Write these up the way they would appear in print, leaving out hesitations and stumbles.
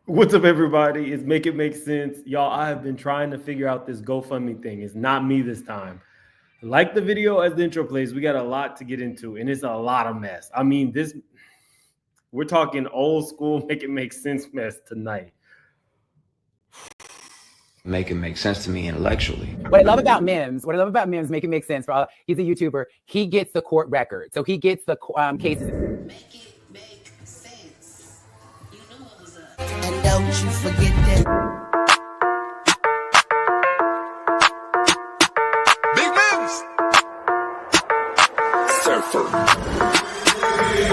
What's up, everybody? It's Make It Make Sense. Y'all, I have been trying to figure out this GoFundMe thing. It's not me this time. Like the video as the intro plays, we got a lot to get into, and it's a lot of mess. I mean, we're talking old school Make It Make Sense mess tonight. Make it make sense to me intellectually. What I love about Mims, Make It Make Sense, he's a YouTuber. He gets the court record. So he gets the cases. Make it make sense. You know what was up. And don't you forget that. Big Mims. Surfer.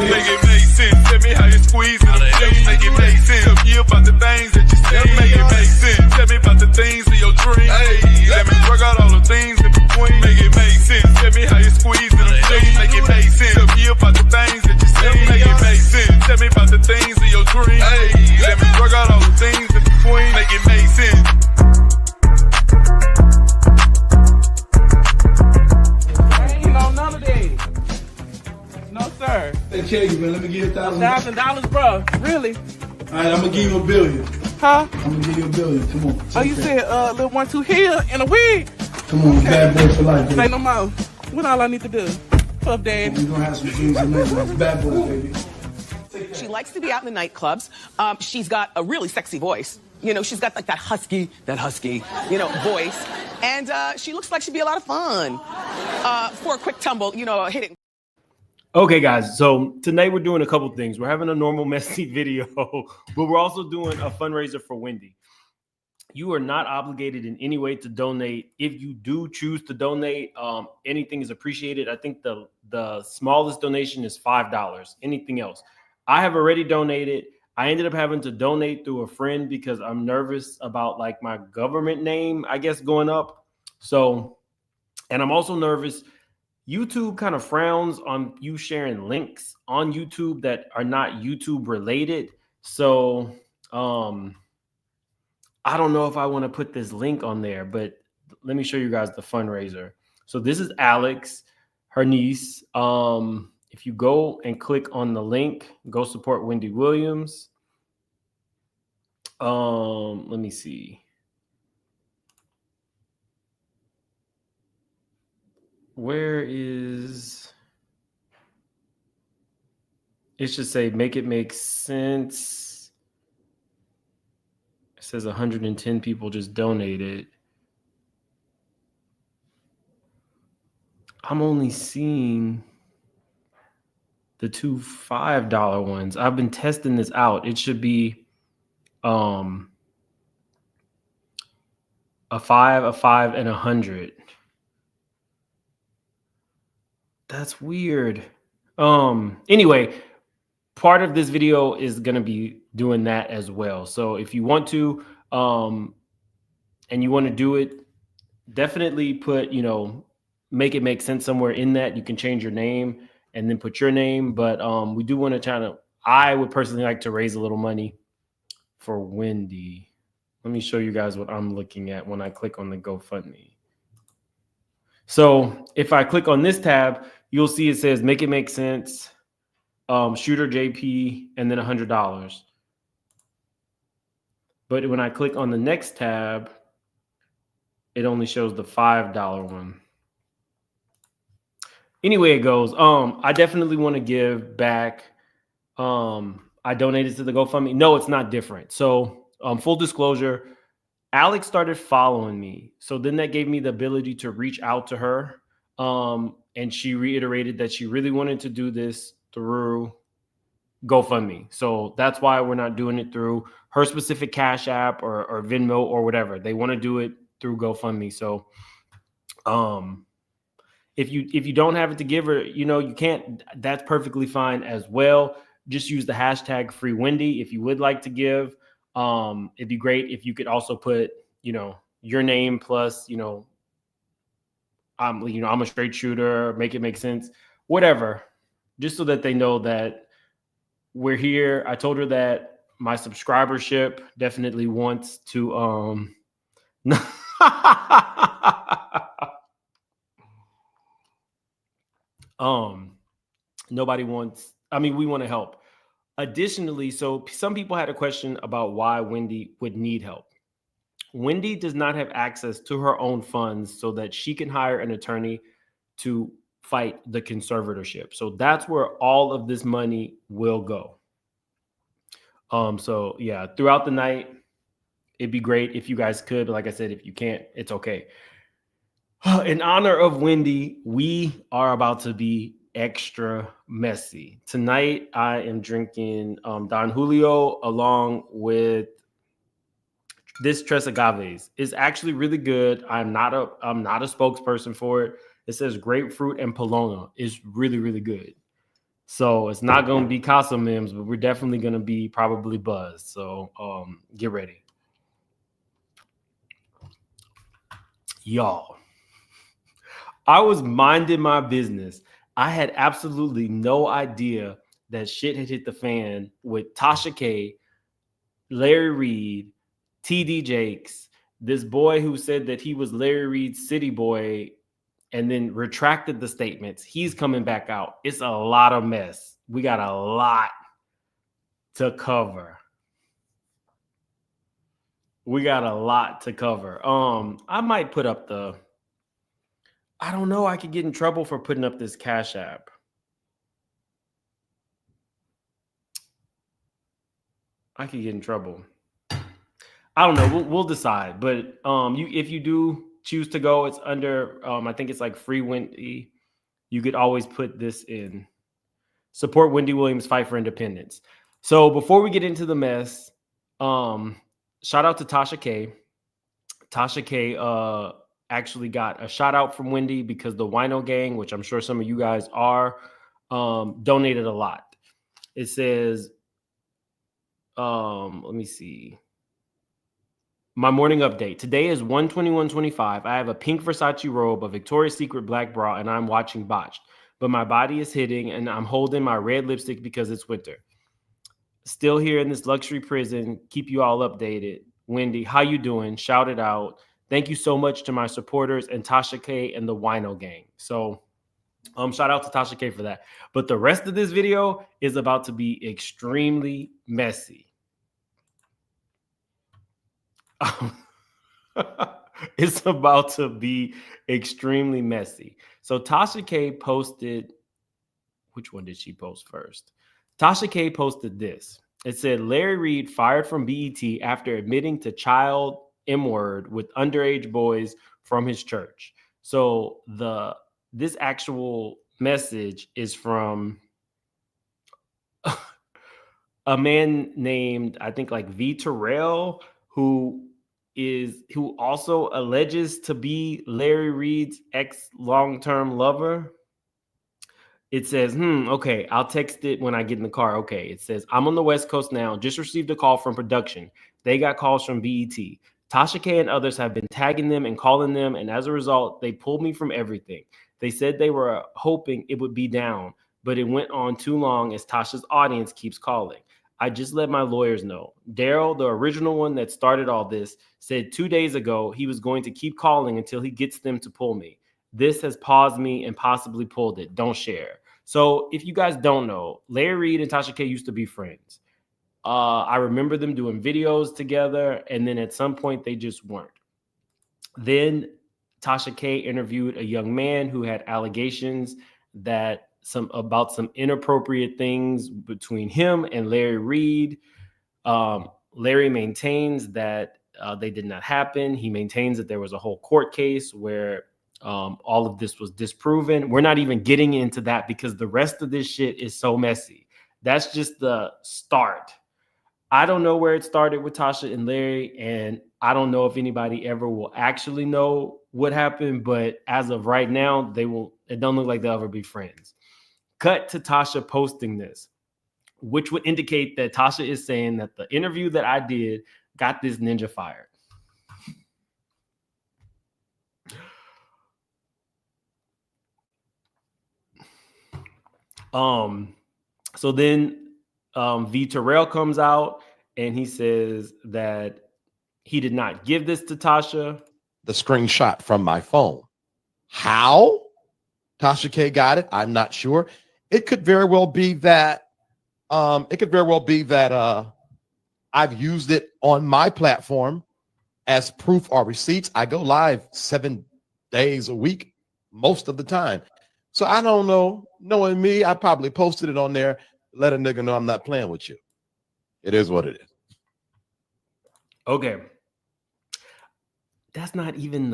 Make it make sense. Tell me how you squeeze it. Make it make sense. Tell me about the things that you say. Make it make sense. Tell me about the things of your dreams. Hey, let me work out all the things in between. Make it make sense. Tell me how you squeeze it. Make it make sense. Tell me about the things that you say. Make it make sense. Tell me about the things of your dreams. Hey, let me work out all the things in between. Make it make sense. None of these. No, sir. They tell you, man, let me give you $1,000. $1,000, bro. Really? All right, I'm gonna give you $1 billion. Huh? I'm gonna give you $1 billion. Come on. Oh, you said little 1-2 here in a wig? Come on, bad boy for life, Say baby. no more. What all I need to do? Puff Daddy. We're gonna have some dreams and nightmares. Bad boy, baby. She likes to be out in the nightclubs. She's got a really sexy voice. You know, she's got like that husky, voice. And she looks like she'd be a lot of fun. For a quick tumble, hit it. Okay, guys, so tonight we're doing a couple things. We're having a normal messy video, but we're also doing a fundraiser for Wendy. You are not obligated in any way to donate. If you do choose to donate, anything is appreciated. I think the smallest donation is $5. Anything else. I have already donated. I ended up having to donate through a friend because I'm nervous about like my government name, I guess, going up. So, and I'm also nervous. YouTube kind of frowns on you sharing links on YouTube that are not YouTube related. So, I don't know if I want to put this link on there, but let me show you guys the fundraiser. So this is Alex, her niece. If you go and click on the link, go support Wendy Williams. Let me see. Where is it? Should say make it make sense. It says 110 people just donated. I'm only seeing the two $5 ones. I've been testing this out. It should be a 5, a 5, and 100. That's weird. Anyway, part of this video is going to be doing that as well. So if you want to, and you want to do it, definitely put, make it make sense somewhere in that. You can change your name and then put your name. But we do want to I would personally like to raise a little money for Wendy. Let me show you guys what I'm looking at when I click on the GoFundMe. So if I click on this tab, you'll see it says make it make sense, shooter JP, and then $100. But when I click on the next tab, it only shows the $5 one. Anyway, it goes. I definitely want to give back. I donated to the GoFundMe. No, it's not different. So full disclosure, Alex started following me. So then that gave me the ability to reach out to her. And she reiterated that she really wanted to do this through GoFundMe. So that's why we're not doing it through her specific Cash App or Venmo or whatever. They want to do it through GoFundMe. So if you don't have it to give her, you can't, that's perfectly fine as well. Just use the hashtag #FreeWendy if you would like to give. It'd be great if you could also put, your name plus, I'm a straight shooter, make it make sense, whatever, just so that they know that we're here. I told her that my subscribership definitely wants to, nobody wants, we want to help. Additionally, so some people had a question about why Wendy would need help. Wendy does not have access to her own funds so that she can hire an attorney to fight the conservatorship. So that's where all of this money will go. So yeah, throughout the night, it'd be great if you guys could. But like I said, if you can't, it's okay. In honor of Wendy, we are about to be extra messy. Tonight, I am drinking Don Julio along with this Tres Agaves. It's actually really good. I'm not a spokesperson for it. It says grapefruit and Paloma. It's really, really good. So it's not going to be Casa Mims, but we're definitely going to be probably buzzed. So get ready. Y'all, I was minding my business. I had absolutely no idea that shit had hit the fan with Tasha K, Larry Reid, TD Jakes, this boy who said that he was Larry Reid's city boy and then retracted the statements. He's coming back out. It's a lot of mess. We got a lot to cover. I might put up I don't know. I could get in trouble for putting up this Cash App. I could get in trouble. I don't know. We'll decide. But if you do choose to go, it's under I think it's like Free Wendy. You could always put this in. Support Wendy Williams fight for independence. So before we get into the mess, shout out to Tasha K. Tasha K actually got a shout out from Wendy because the Wino Gang, which I'm sure some of you guys are, donated a lot. It says, let me see. My morning update. Today is 1/21/25. I have a pink Versace robe, a Victoria's Secret black bra, and I'm watching Botched. But my body is hitting, and I'm holding my red lipstick because it's winter. Still here in this luxury prison. Keep you all updated. Wendy, how you doing? Shout it out. Thank you so much to my supporters and Tasha K and the Wino Gang. So shout out to Tasha K for that. But the rest of this video is about to be extremely messy. It's about to be extremely messy. So Tasha K posted, which one did she post first? Tasha K posted this. It said, Larry Reid fired from BET after admitting to child M-word with underage boys from his church. So this actual message is from a man named, I think like V Terrell, who also alleges to be Larry Reid's ex long-term lover. It says, okay, I'll text it when I get in the car. Okay, it says, I'm on the West Coast now. Just received a call from production. They got calls from BET. Tasha K and others have been tagging them and calling them, and as a result, they pulled me from everything. They said they were hoping it would be down, but it went on too long as Tasha's audience keeps calling. I just let my lawyers know. Daryl, the original one that started all this, said 2 days ago he was going to keep calling until he gets them to pull me. This has paused me and possibly pulled it. Don't share. So if you guys don't know, Larry Reid and Tasha K used to be friends. I remember them doing videos together, and then at some point they just weren't. Then Tasha K interviewed a young man who had allegations that about some inappropriate things between him and Larry Reid. Larry maintains that they did not happen. He maintains that there was a whole court case where all of this was disproven. We're not even getting into that because the rest of this shit is so messy. That's just the start. I don't know where it started with Tasha and Larry, and I don't know if anybody ever will actually know what happened, but as of right now, it don't look like they'll ever be friends. Cut to Tasha posting this, which would indicate that Tasha is saying that the interview that I did got this ninja fired. So then V Terrell comes out and he says that he did not give this to Tasha. The screenshot from my phone. How Tasha K got it, I'm not sure. It could very well be that It could very well be that I've used it on my platform as proof or receipts. I go live 7 days a week most of the time. So I don't know. Knowing me, I probably posted it on there. Let a nigga know I'm not playing with you. It is what it is. Okay. That's not even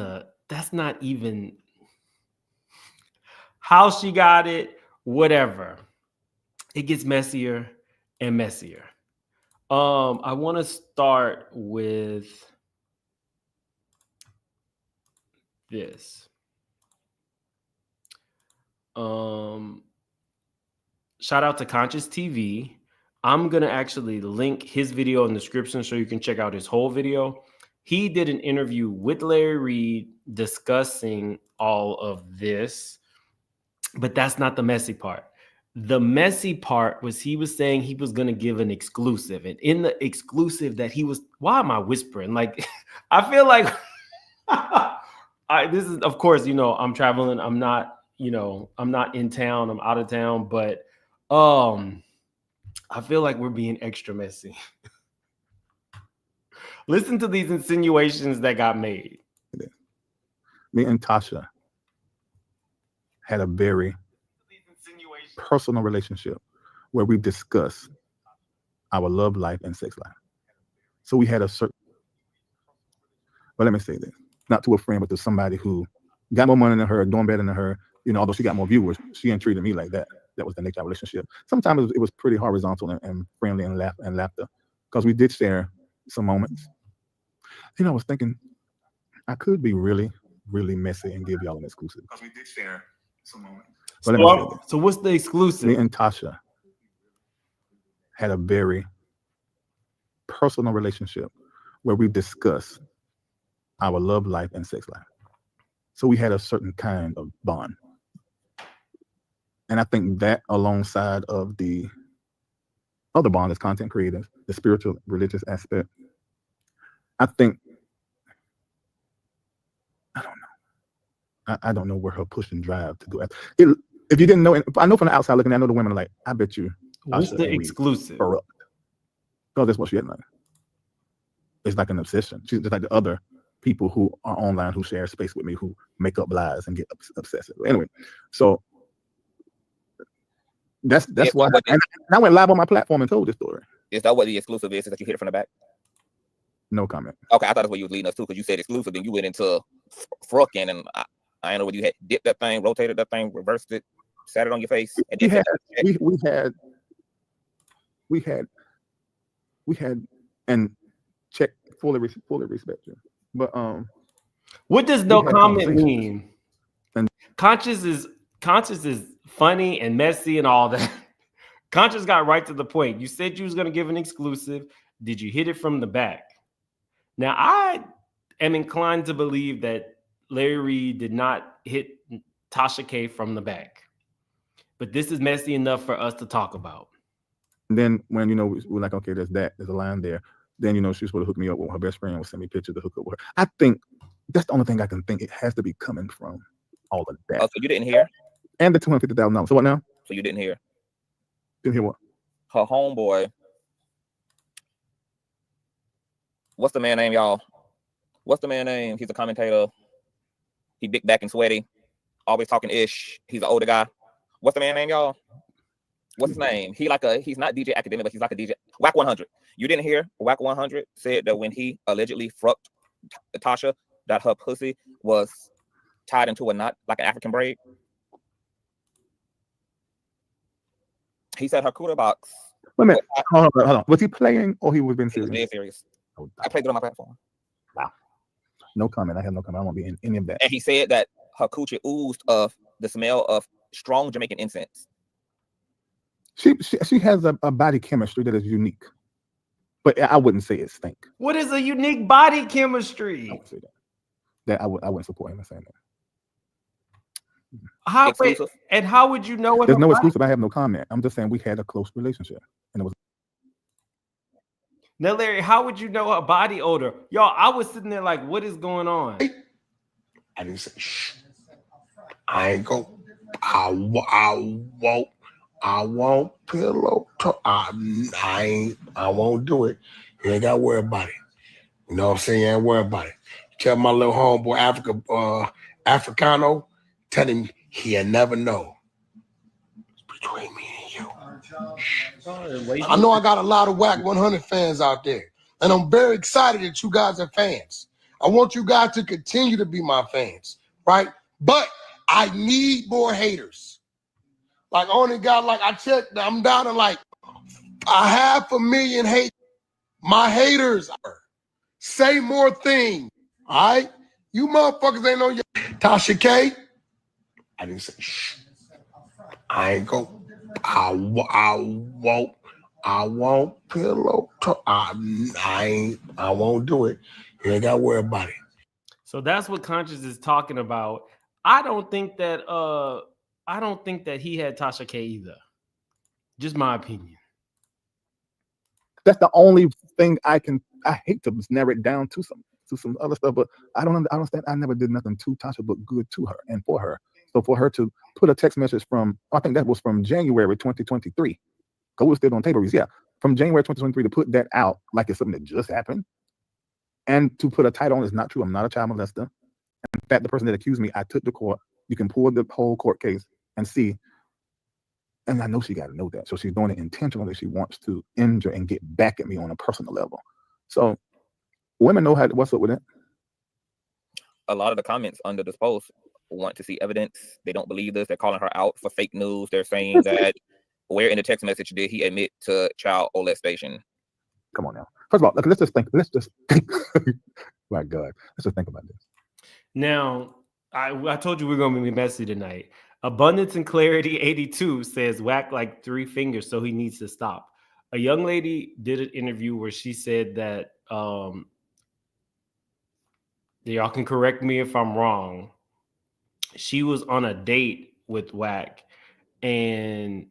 how she got it, whatever. It gets messier and messier. I want to start with this. Shout out to Conscious TV. I'm going to actually link his video in the description so you can check out his whole video. He did an interview with Larry Reid discussing all of this, but that's not the messy part. The messy part was he was saying he was going to give an exclusive, and in the exclusive that he was, why am I whispering? Like, I feel like this is, of course, you know, I'm traveling. I'm not in town. I'm out of town, but I feel like we're being extra messy. Listen to these insinuations that got made. Me and Tasha had a very personal relationship where we discussed our love life and sex life. So we had a certain, but let me say this, not to a friend, but to somebody who got more money than her, doing better than her, you know, although she got more viewers, she ain't treated me like that. That was the nature of our relationship. Sometimes it was pretty horizontal and friendly and laughter, because we did share some moments. You know, I was thinking I could be really, really messy and give y'all an exclusive, because we did share some moments. So what's the exclusive? Me and Tasha had a very personal relationship where we discussed our love life and sex life. So we had a certain kind of bond. And I think that, alongside of the other bond as content creators, the spiritual, religious aspect, I think, I don't know. I don't know where her push and drive to go. If you didn't know, I know from the outside looking, I know the women are like, I bet you. What's the exclusive? Because that's what she had. Like, it's like an obsession. She's just like the other people who are online, who share space with me, who make up lies and get obsessive. Anyway, so that's why. And I went live on my platform and told this story. Is that what the exclusive is? Is that you hit it from the back? No comment. Okay, I thought that's what you was leading us to, because you said exclusive, and you went into frucking, and I don't know whether you had dipped that thing, rotated that thing, reversed it, sat it on your face, and we had, and check fully respect you. But what does no comment mean? And conscious is funny and messy and all that. Conscious got right to the point. You said you was gonna give an exclusive. Did you hit it from the back? Now I am inclined to believe that Larry Reid did not hit Tasha K from the back, but this is messy enough for us to talk about. And then when, you know, we're like, okay, there's a line there. Then, you know, she was supposed to hook me up with her best friend, would send me pictures to hook up with her. I think that's the only thing I can think. It has to be coming from all of that. Oh, so you didn't hear? And the $250,000. So what now? So you didn't hear? Didn't hear what? Her homeboy. What's the man name, y'all? What's the man name? He's a commentator. He big back and sweaty, always talking ish. He's an older guy. What's the man name, y'all? What's his name? He's not DJ Academic, but he's like a DJ. Whack 100. You didn't hear? Whack 100 said that when he allegedly fucked Tasha, that her pussy was tied into a knot, like an African braid. He said her cooter box. Wait a minute. Hold on. Was he playing or he was being serious? He was dead serious. I played it on my platform. Wow. No comment. I have no comment. I won't be in any of that. And he said that her coochie oozed of the smell of strong Jamaican incense. She has a body chemistry that is unique, but I wouldn't say it stink. What is a unique body chemistry? I would say that. That I wouldn't support him in saying that. How would you know? There's no exclusive. I have no comment. I'm just saying we had a close relationship, and it was. Now, Larry, how would you know her body odor? Y'all, I was sitting there like, what is going on? I didn't say shh. I ain't go. I won't I won't pillow talk. I won't do it. You ain't got to worry about it. You know what I'm saying? You ain't worry about it. Tell my little homeboy Africano, tell him he'll never know. It's between me and you. I know I got a lot of Whack 100 fans out there, and I'm very excited that you guys are fans. I want you guys to continue to be my fans, right? But I need more haters. Like, I only got, like, I checked, I'm down to like 500,000 haters. My haters say more things, all right? You motherfuckers ain't on your Tasha K. I didn't say shh. I ain't go. I won't pillow talk. I won't do it. You ain't got to worry about it. So that's what Conscious is talking about. I don't think that he had Tasha K either. Just my opinion. That's the only thing I hate to narrow it down to some other stuff, but I don't understand. I never did nothing to Tasha but good to her and for her. So for her to put a text message from, I think that was from January 2023. Go was still on table reads. Yeah. From January 2023 to put that out like it's something that just happened. And to put a title on is not true. I'm not a child molester. In fact, the person that accused me, I took to court. You can pull the whole court case and see. And I know she got to know that. So she's doing it intentionally. She wants to injure and get back at me on a personal level. So women know what's up with it. A lot of the comments under this post want to see evidence. They don't believe this. They're calling her out for fake news. They're saying that where in the text message did he admit to child molestation? Come on now. First of all, let's just think. My God, let's just think about this. Now, I told you we're going to be messy tonight. Abundance and Clarity 82 says whack like 3 fingers, so he needs to stop. A young lady did an interview where she said that y'all can correct me if I'm wrong. She was on a date with Whack, and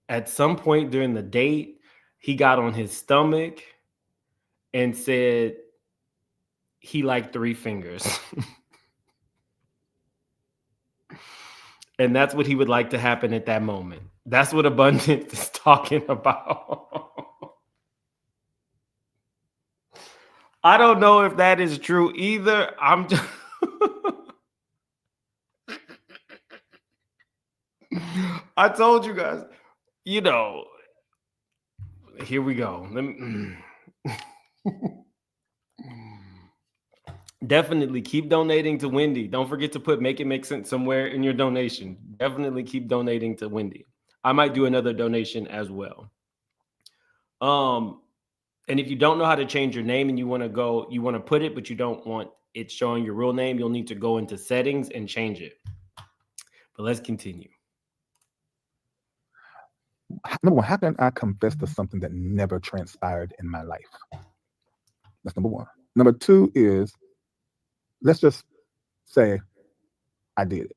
at some point during the date, he got on his stomach and said he liked 3 fingers. And that's what he would like to happen at that moment. That's what Abundance is talking about. I don't know if that is true either. I'm just I told you guys, here we go. Definitely keep donating to Wendy. Don't forget to put Make It Make Sense somewhere in your donation. Definitely keep donating to Wendy. I might do another donation as well. And if you don't know how to change your name and you want to put it, but you don't want it showing your real name, you'll need to go into settings and change it. But let's continue. Number one, how can I confess to something that never transpired in my life? That's number one. Number two is, let's just say I did it.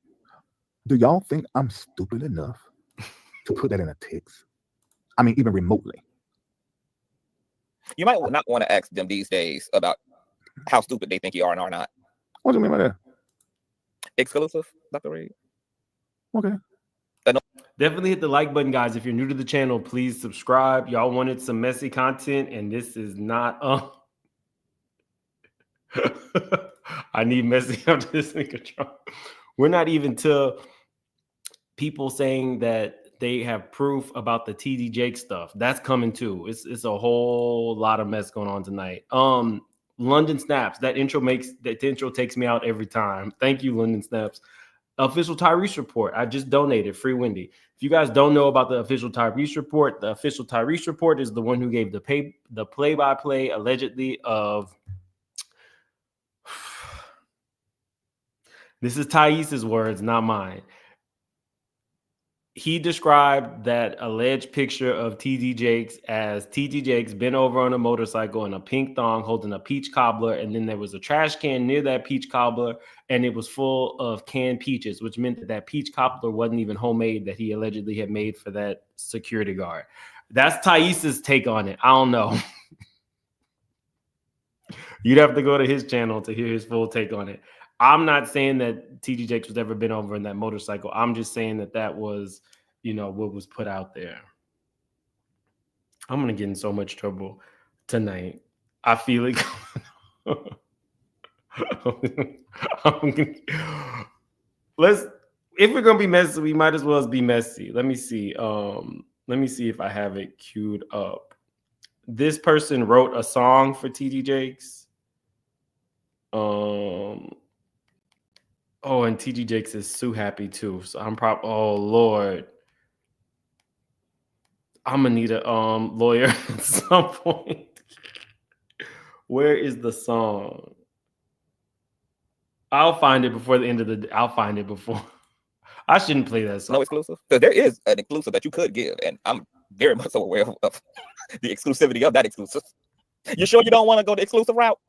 Do y'all think I'm stupid enough to put that in a text? I mean, even remotely. You might not want to ask them these days about how stupid they think you are and are not. What do you mean by that? Exclusive, Dr. Reid. Okay. Definitely hit the like button, guys. If you're new to the channel, please subscribe. Y'all wanted some messy content, and this is not I need messy after this nigga Trump. We're not even to people saying that they have proof about the TD Jake stuff. That's coming too. It's a whole lot of mess going on tonight. London Snaps. That intro takes me out every time. Thank you, London Snaps. Official Tyrese report. I just donated. Free Wendy. If you guys don't know about the official Tyrese report, the official Tyrese report is the one who gave the play-by-play allegedly of. This is Thais's words, not mine. He described that alleged picture of TD Jakes as TD Jakes bent over on a motorcycle in a pink thong holding a peach cobbler, and then there was a trash can near that peach cobbler, and it was full of canned peaches, which meant that that peach cobbler wasn't even homemade, that he allegedly had made for that security guard. That's Thais's take on it. I don't know. You'd have to go to his channel to hear his full take on it. I'm not saying that TD Jakes was ever been over in that motorcycle. I'm just saying that was, what was put out there. I'm gonna get in so much trouble tonight. I feel it. If we're gonna be messy, we might as well be messy. Let me see. Let me see if I have it queued up. This person wrote a song for TD Jakes. Oh, and TD Jakes is so happy too. So oh Lord. I'm gonna need a lawyer at some point. Where is the song? I'll find it before the end of the day. I'll find it before. I shouldn't play that song. No exclusive? Because there is an exclusive that you could give, and I'm very much so aware of the exclusivity of that exclusive. You sure you don't want to go the exclusive route?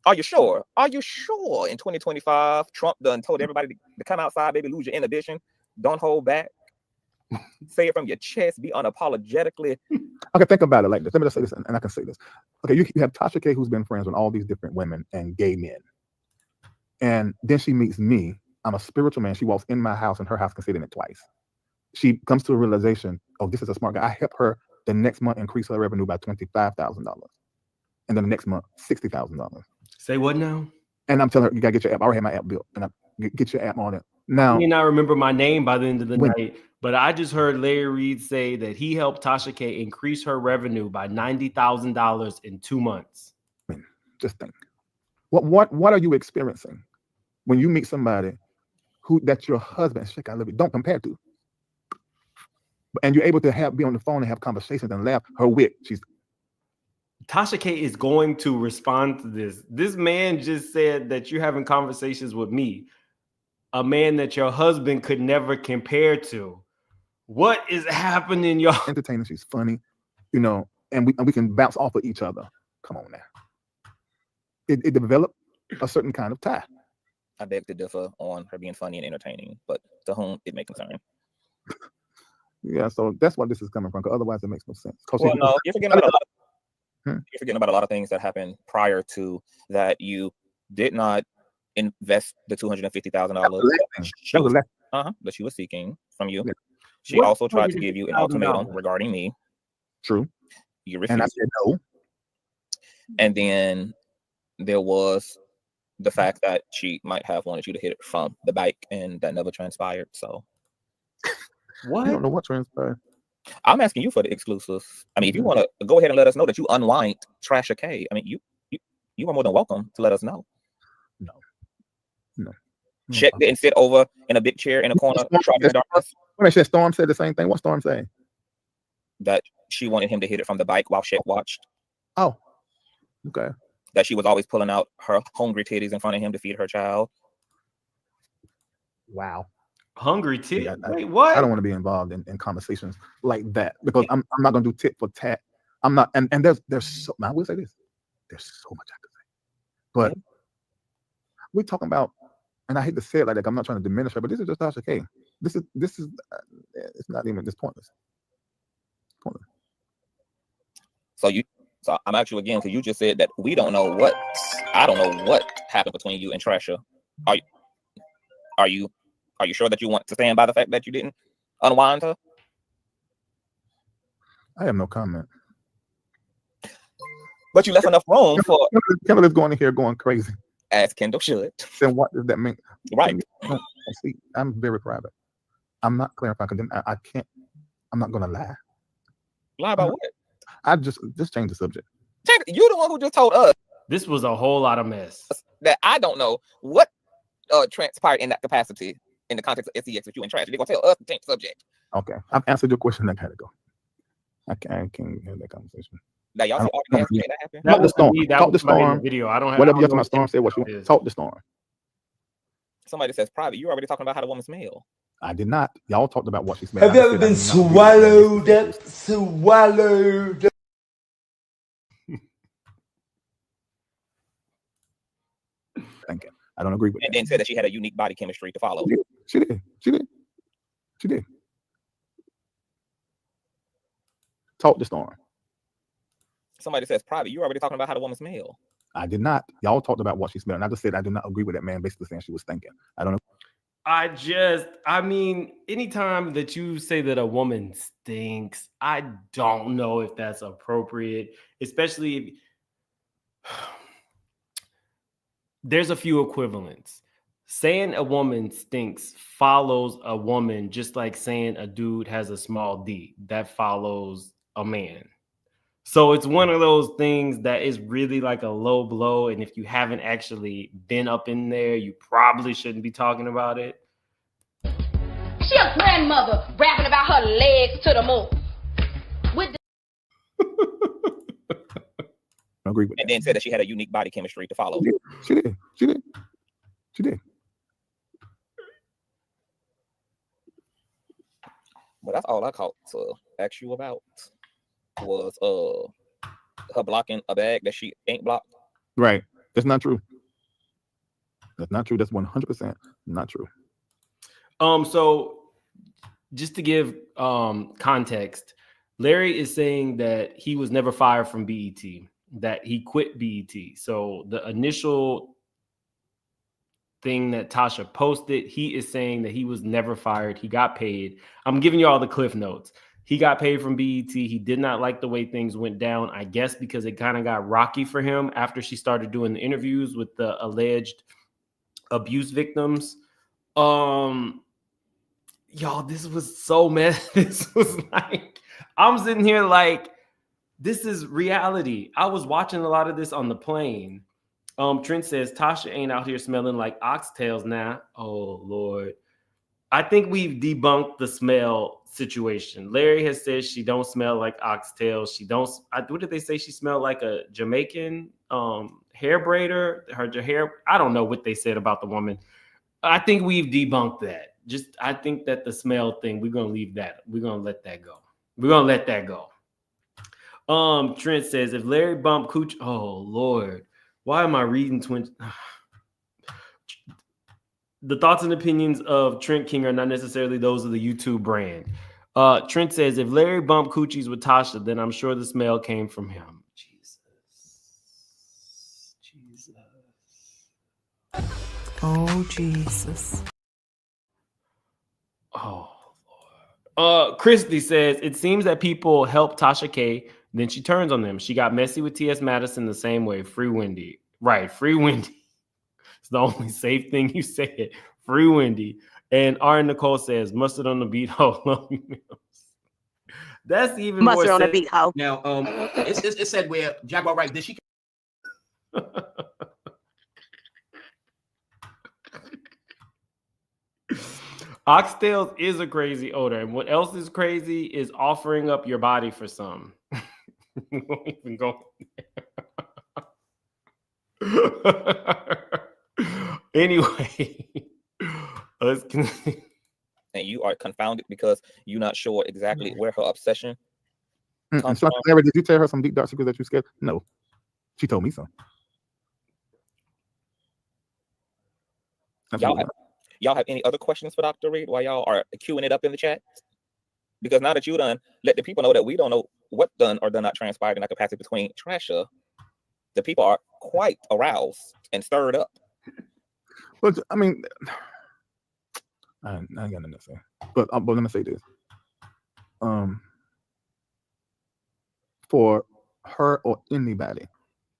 Are you sure? Are you sure in 2025, Trump done told everybody to come outside, baby, lose your inhibition. Don't hold back. Say it from your chest. Be unapologetically. Okay, think about it like this. Let me just say this, and I can say this. Okay, you have Tasha K, who's been friends with all these different women and gay men. And then she meets me. I'm a spiritual man. She walks in my house, and her house can sit in it twice. She comes to a realization, oh, this is a smart guy. I help her the next month increase her revenue by $25,000. And then the next month, $60,000. Say what now? And I'm telling her, you gotta get your app. I already have my app built, and I get your app on it. Now, I may not remember my name by the end of the night, but I just heard Larry Reid say that he helped Tasha K increase her revenue by $90,000 in 2 months. I mean, just think, what are you experiencing when you meet somebody that's your husband? Shit, I love you. Don't compare to. And you're able to be on the phone and have conversations and laugh. Her wit, Tasha K is going to respond to this. This man just said that you're having conversations with me, a man that your husband could never compare to. What is happening, y'all? Entertaining, she's funny, and we can bounce off of each other. Come on now. It developed a certain kind of tie. I beg to differ on her being funny and entertaining, but to whom it may concern. Yeah, so that's what this is coming from, because otherwise it makes no sense. Well, no, you're forgetting about a lot of things that happened prior to that. You did not invest the $250,000 that she was seeking from you. Yeah. She also tried to give you an ultimatum regarding me. True. You refused. And I said no. And then there was the fact that she might have wanted you to hit it from the bike, and that never transpired. So what? I don't know what transpired. I'm asking you for the exclusive. I mean, if you want to go ahead and let us know that you unwind Tasha K, I mean, you are more than welcome to let us know. No. Chet didn't sit over in a big chair in a corner. Storm said the same thing. What Storm say? That she wanted him to hit it from the bike while Chet watched. Oh, okay. That she was always pulling out her hungry titties in front of him to feed her child. Wow. Hungry titties? Wait, what? I don't want to be involved in conversations like that, because I'm not going to do tit for tat. I'm not, and there's so, I will say this, there's so much I could say, but we're talking about, and I hate to say it like that, I'm not trying to diminish her, but this is just Tasha K. This is it's not even this pointless. So I'm actually, again, because you just said that I don't know what happened between you and Tasha. Are you sure that you want to stand by the fact that you didn't unwind her? I have no comment. But you left enough room for Kendall is going in here going crazy. As Kendall should. Then what does that mean? Right. See, I'm very private. I'm not clarifying, because I can't. I'm not gonna lie. Lie about what? I just change the subject. You're the one who just told us this was a whole lot of mess. That I don't know what transpired in that capacity in the context of SEX with you and Trash. They're gonna tell us to change the subject. Okay, I've answered your question. I gotta go. I can't have that conversation. Now y'all that happened. Talk the storm. Talk the storm. Video. I don't have whatever you have to my storm. Say what you want. Talk the storm. Somebody says private. You already talking about how the woman smell. I did not. Y'all talked about what she smelled. Have you ever been swallowed? Swallowed. Thank you. I don't agree with and then said that she had a unique body chemistry to follow. She did. Talk the storm. Somebody says private. You already talking about how the woman smell. I did not. Y'all talked about what she smelled, and I just said I do not agree with that man basically saying she was thinking. I don't know. I mean, anytime that you say that a woman stinks, I don't know if that's appropriate, especially if there's a few equivalents. Saying a woman stinks follows a woman just like saying a dude has a small D. That follows a man. So it's one of those things that is really like a low blow. And if you haven't actually been up in there, you probably shouldn't be talking about it. She a grandmother rapping about her legs to the moon. With I agree with And that. then said that she had a unique body chemistry to follow. She did. She did. She did. But that's all I called to ask you about was her blocking a bag that she ain't blocked. Right. That's not true. That's not true. That's 100% not true. So just to give context, Larry is saying that he was never fired from BET, that he quit BET. So the initial thing that Tasha posted, he is saying that he was never fired. He got paid. I'm giving you all the cliff notes. He got paid from BET. He did not like the way things went down, I guess, because it kind of got rocky for him after she started doing the interviews with the alleged abuse victims. Y'all, this was so messy. This was like, I'm sitting here like, this is reality. I was watching a lot of this on the plane. Trent says, Tasha ain't out here smelling like oxtails now. Oh, Lord. I think we've debunked the smell situation. Larry has said she don't smell like oxtails. She don't. What did they say? She smelled like a Jamaican hair braider. Her hair. I don't know what they said about the woman. I think we've debunked that. I think that the smell thing, we're going to leave that. We're going to let that go. We're going to let that go. Trent says, if Larry bumped Cooch, oh, Lord. Why am I reading twin? The thoughts and opinions of Trent King are not necessarily those of the YouTube brand. Trent says, if Larry bumped coochies with Tasha, then I'm sure the smell came from him. Jesus. Oh, Jesus. Oh, Lord. Christy says, it seems that people help Tasha K, then she turns on them. She got messy with T.S. Madison the same way. Free Wendy. Right, free Wendy. It's the only safe thing you said. Free Wendy. And R. Nicole says, mustard on the beat. Oh, that's even mustard more on the beat. Ho. Now, it said where Jaguar right. Did she? Oxtails is a crazy odor. And what else is crazy is offering up your body for some. We won't even go there. Anyway, let's continue. And you are confounded because you're not sure exactly where her obsession comes So, from. Larry, did you tell her some deep dark secrets that you scared? No. She told me so. Y'all have any other questions for Dr. Reid while y'all are queuing it up in the chat? Because now that you done, let the people know that we don't know what done or done not transpired in that capacity between Tasha. The people are quite aroused and stirred up. But I mean, I ain't got nothing to say. But let me say this. For her or anybody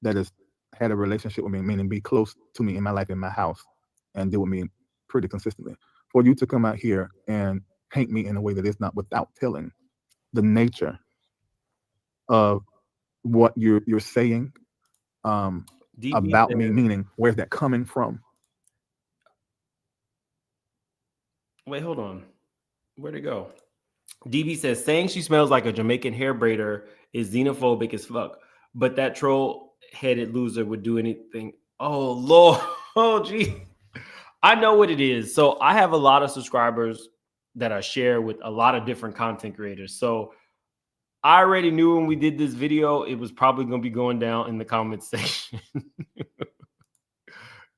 that has had a relationship with me, meaning be close to me in my life, in my house, and deal with me pretty consistently, for you to come out here and paint me in a way that is not without telling the nature of what you're saying about me, meaning where's that coming from? Wait, hold on. Where'd it go? DB says, saying she smells like a Jamaican hair braider is xenophobic as fuck, but that troll-headed loser would do anything. Oh, Lord. Oh, gee. I know what it is. So I have a lot of subscribers that I share with a lot of different content creators. So I already knew when we did this video, it was probably going to be going down in the comment section.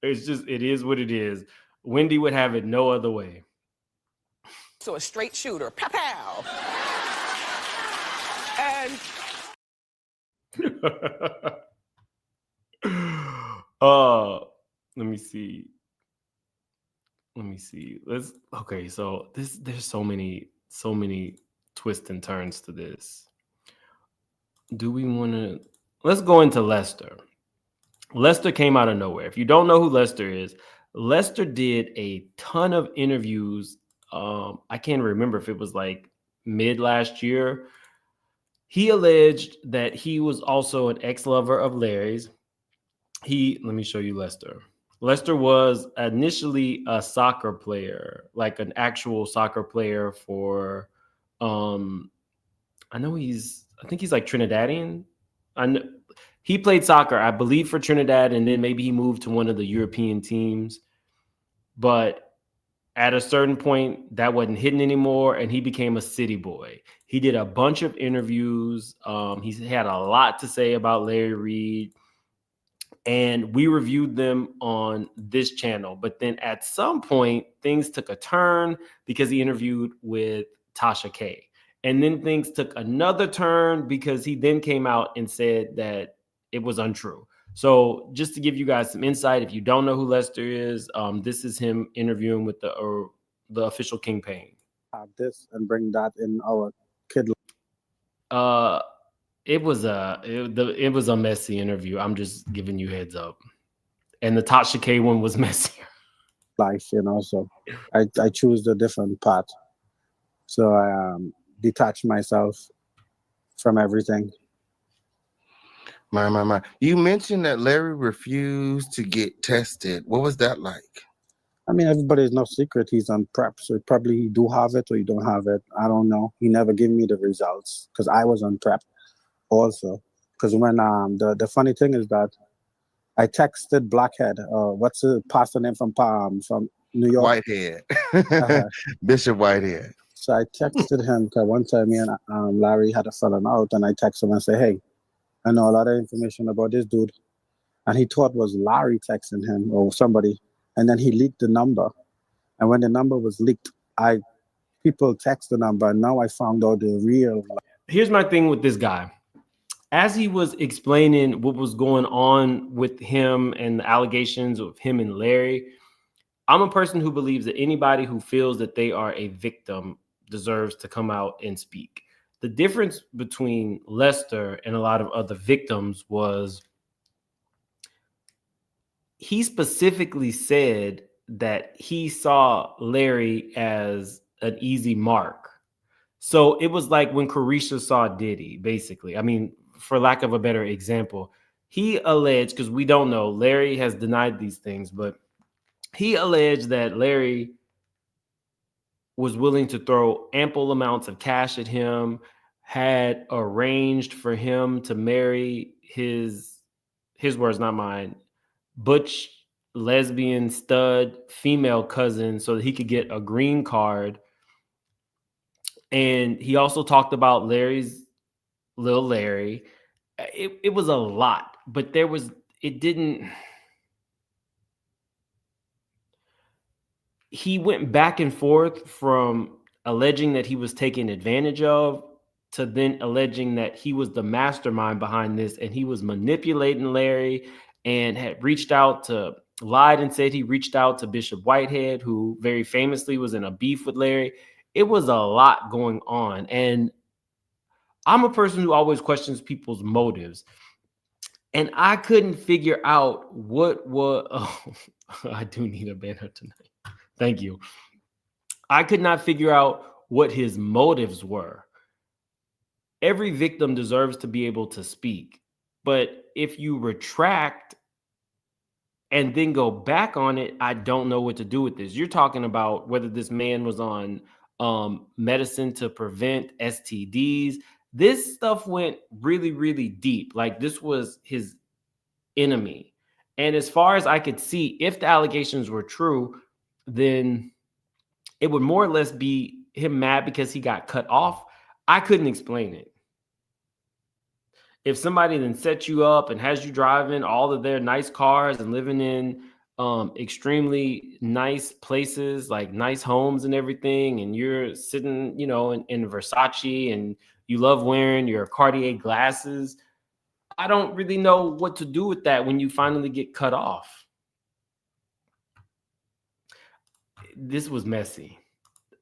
It's just, it is what it is. Wendy would have it no other way. So a straight shooter, pow pow. And Let me see. let me see. Okay. So there's so many twists and turns to this. Do we want to? Let's go into Lester. Lester came out of nowhere. If you don't know who Lester is, Lester did a ton of interviews. I can't remember if it was like mid last year. He alleged that he was also an ex-lover of Larry's. Let me show you Lester. Lester was initially a soccer player, like an actual soccer player for I think he's like Trinidadian. He played soccer, I believe, for Trinidad, and then maybe he moved to one of the European teams. But at a certain point, that wasn't hitting anymore, and he became a city boy. He did a bunch of interviews. He had a lot to say about Larry Reid, and we reviewed them on this channel. But then at some point, things took a turn because he interviewed with Tasha K. And then things took another turn because he then came out and said that it was untrue. So just to give you guys some insight, if you don't know who Lester is, this is him interviewing with the official Kingpin. This and bring that in our kid. It was a messy interview. I'm just giving you heads up. And the Tasha K one was messier. Life, so I choose the different path. So I detach myself from everything. My. You mentioned that Larry refused to get tested. What was that like? I mean, everybody is no secret. He's on prep, so probably he do have it or you don't have it. I don't know. He never gave me the results because I was on prep also. Because when the funny thing is that I texted Blackhead. What's the pastor name from New York? Whitehead. Bishop Whitehead. So I texted him because one time me and Larry had a falling out, and I texted him and said, "Hey, I know a lot of information about this dude," and he thought it was Larry texting him or somebody, and then he leaked the number. And when the number was leaked, people text the number, and now I found out the real. Here's my thing with this guy. As he was explaining what was going on with him and the allegations of him and Larry, I'm a person who believes that anybody who feels that they are a victim deserves to come out and speak. The difference between Lester and a lot of other victims was he specifically said that he saw Larry as an easy mark. So it was like when Carisha saw Diddy, basically. I mean, for lack of a better example, he alleged, because we don't know, Larry has denied these things, but he alleged that Larry was willing to throw ample amounts of cash at him, had arranged for him to marry his words, not mine, butch lesbian stud female cousin so that he could get a green card. And he also talked about Larry's little Larry. It was a lot, but he went back and forth from alleging that he was taken advantage of to then alleging that he was the mastermind behind this and he was manipulating Larry and had lied and said he reached out to Bishop Whitehead, who very famously was in a beef with Larry. It was a lot going on. And I'm a person who always questions people's motives. And I couldn't figure out I do need a banner tonight. Thank you. I could not figure out what his motives were. Every victim deserves to be able to speak. But if you retract and then go back on it, I don't know what to do with this. You're talking about whether this man was on medicine to prevent STDs. This stuff went really, really deep. Like this was his enemy. And as far as I could see, if the allegations were true, then it would more or less be him mad because he got cut off. I couldn't explain it. If somebody then sets you up and has you driving all of their nice cars and living in extremely nice places, like nice homes and everything, and you're sitting, in Versace and you love wearing your Cartier glasses, I don't really know what to do with that when you finally get cut off. this was messy.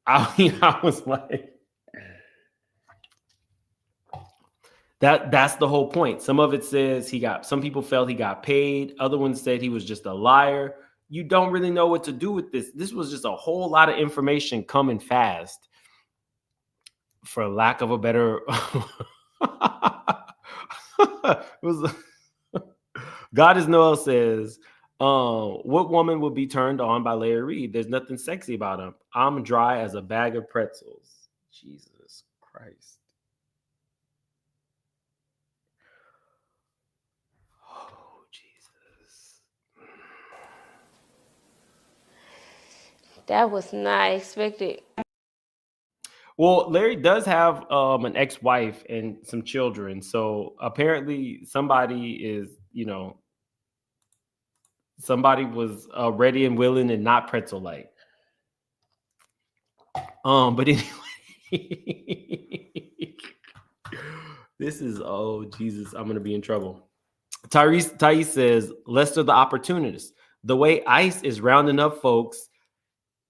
I was like, that's the whole point. Some of it says some people felt he got paid. Other ones said he was just a liar. You don't really know what to do with this. This was just a whole lot of information coming fast, for lack of a better. God is Noel says, what woman would be turned on by Larry Reid? There's nothing sexy about him. I'm dry as a bag of pretzels. Jesus Christ. Oh, Jesus. That was not expected. Well, Larry does have an ex-wife and some children. So apparently somebody is, somebody was ready and willing and not pretzel-like. But anyway, this is, oh, Jesus, I'm going to be in trouble. Thais says, Lester the opportunist. The way ICE is rounding up folks,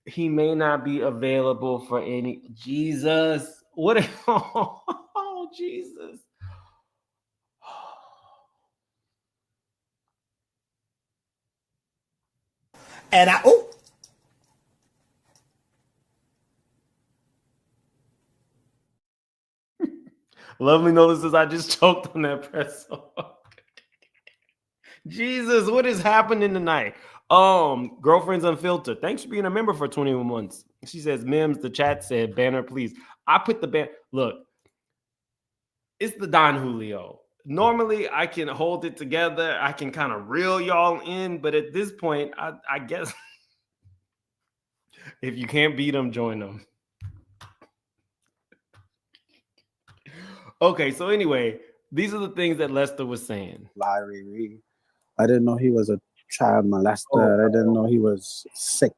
he may not be available for any. Jesus. What? Oh, Jesus. And Lovely notices I just choked on that pretzel. Jesus, what is happening tonight? Girlfriends Unfiltered. Thanks for being a member for 21 months. She says, Mims, the chat said, banner, please. I put the banner. Look, it's the Don Julio. Normally, I can hold it together. I can kind of reel y'all in. But at this point, I guess if you can't beat them, join them. Okay, so anyway, these are the things that Lester was saying. Larry Reid. I didn't know he was a child molester. I didn't know he was sick.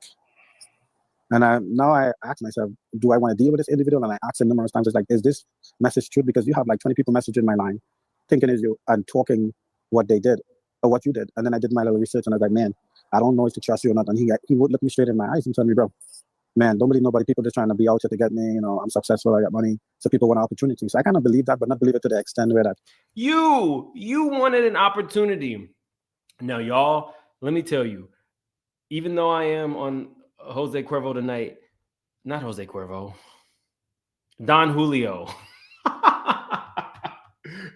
And now I ask myself, do I want to deal with this individual? And I ask him numerous times, it's like, is this message true? Because you have like 20 people messaging my line, thinking it's you and talking what they did or what you did. And then I did my little research and I was like, man, I don't know if to trust you or not. And he would look me straight in my eyes and tell me, bro, man, don't believe nobody. People just trying to be out here to get me. I'm successful. I got money. So people want opportunities. So I kind of believe that, but not believe it to the extent where that. You wanted an opportunity. Now, y'all, let me tell you, even though I am on Jose Cuervo tonight, not Jose Cuervo, Don Julio.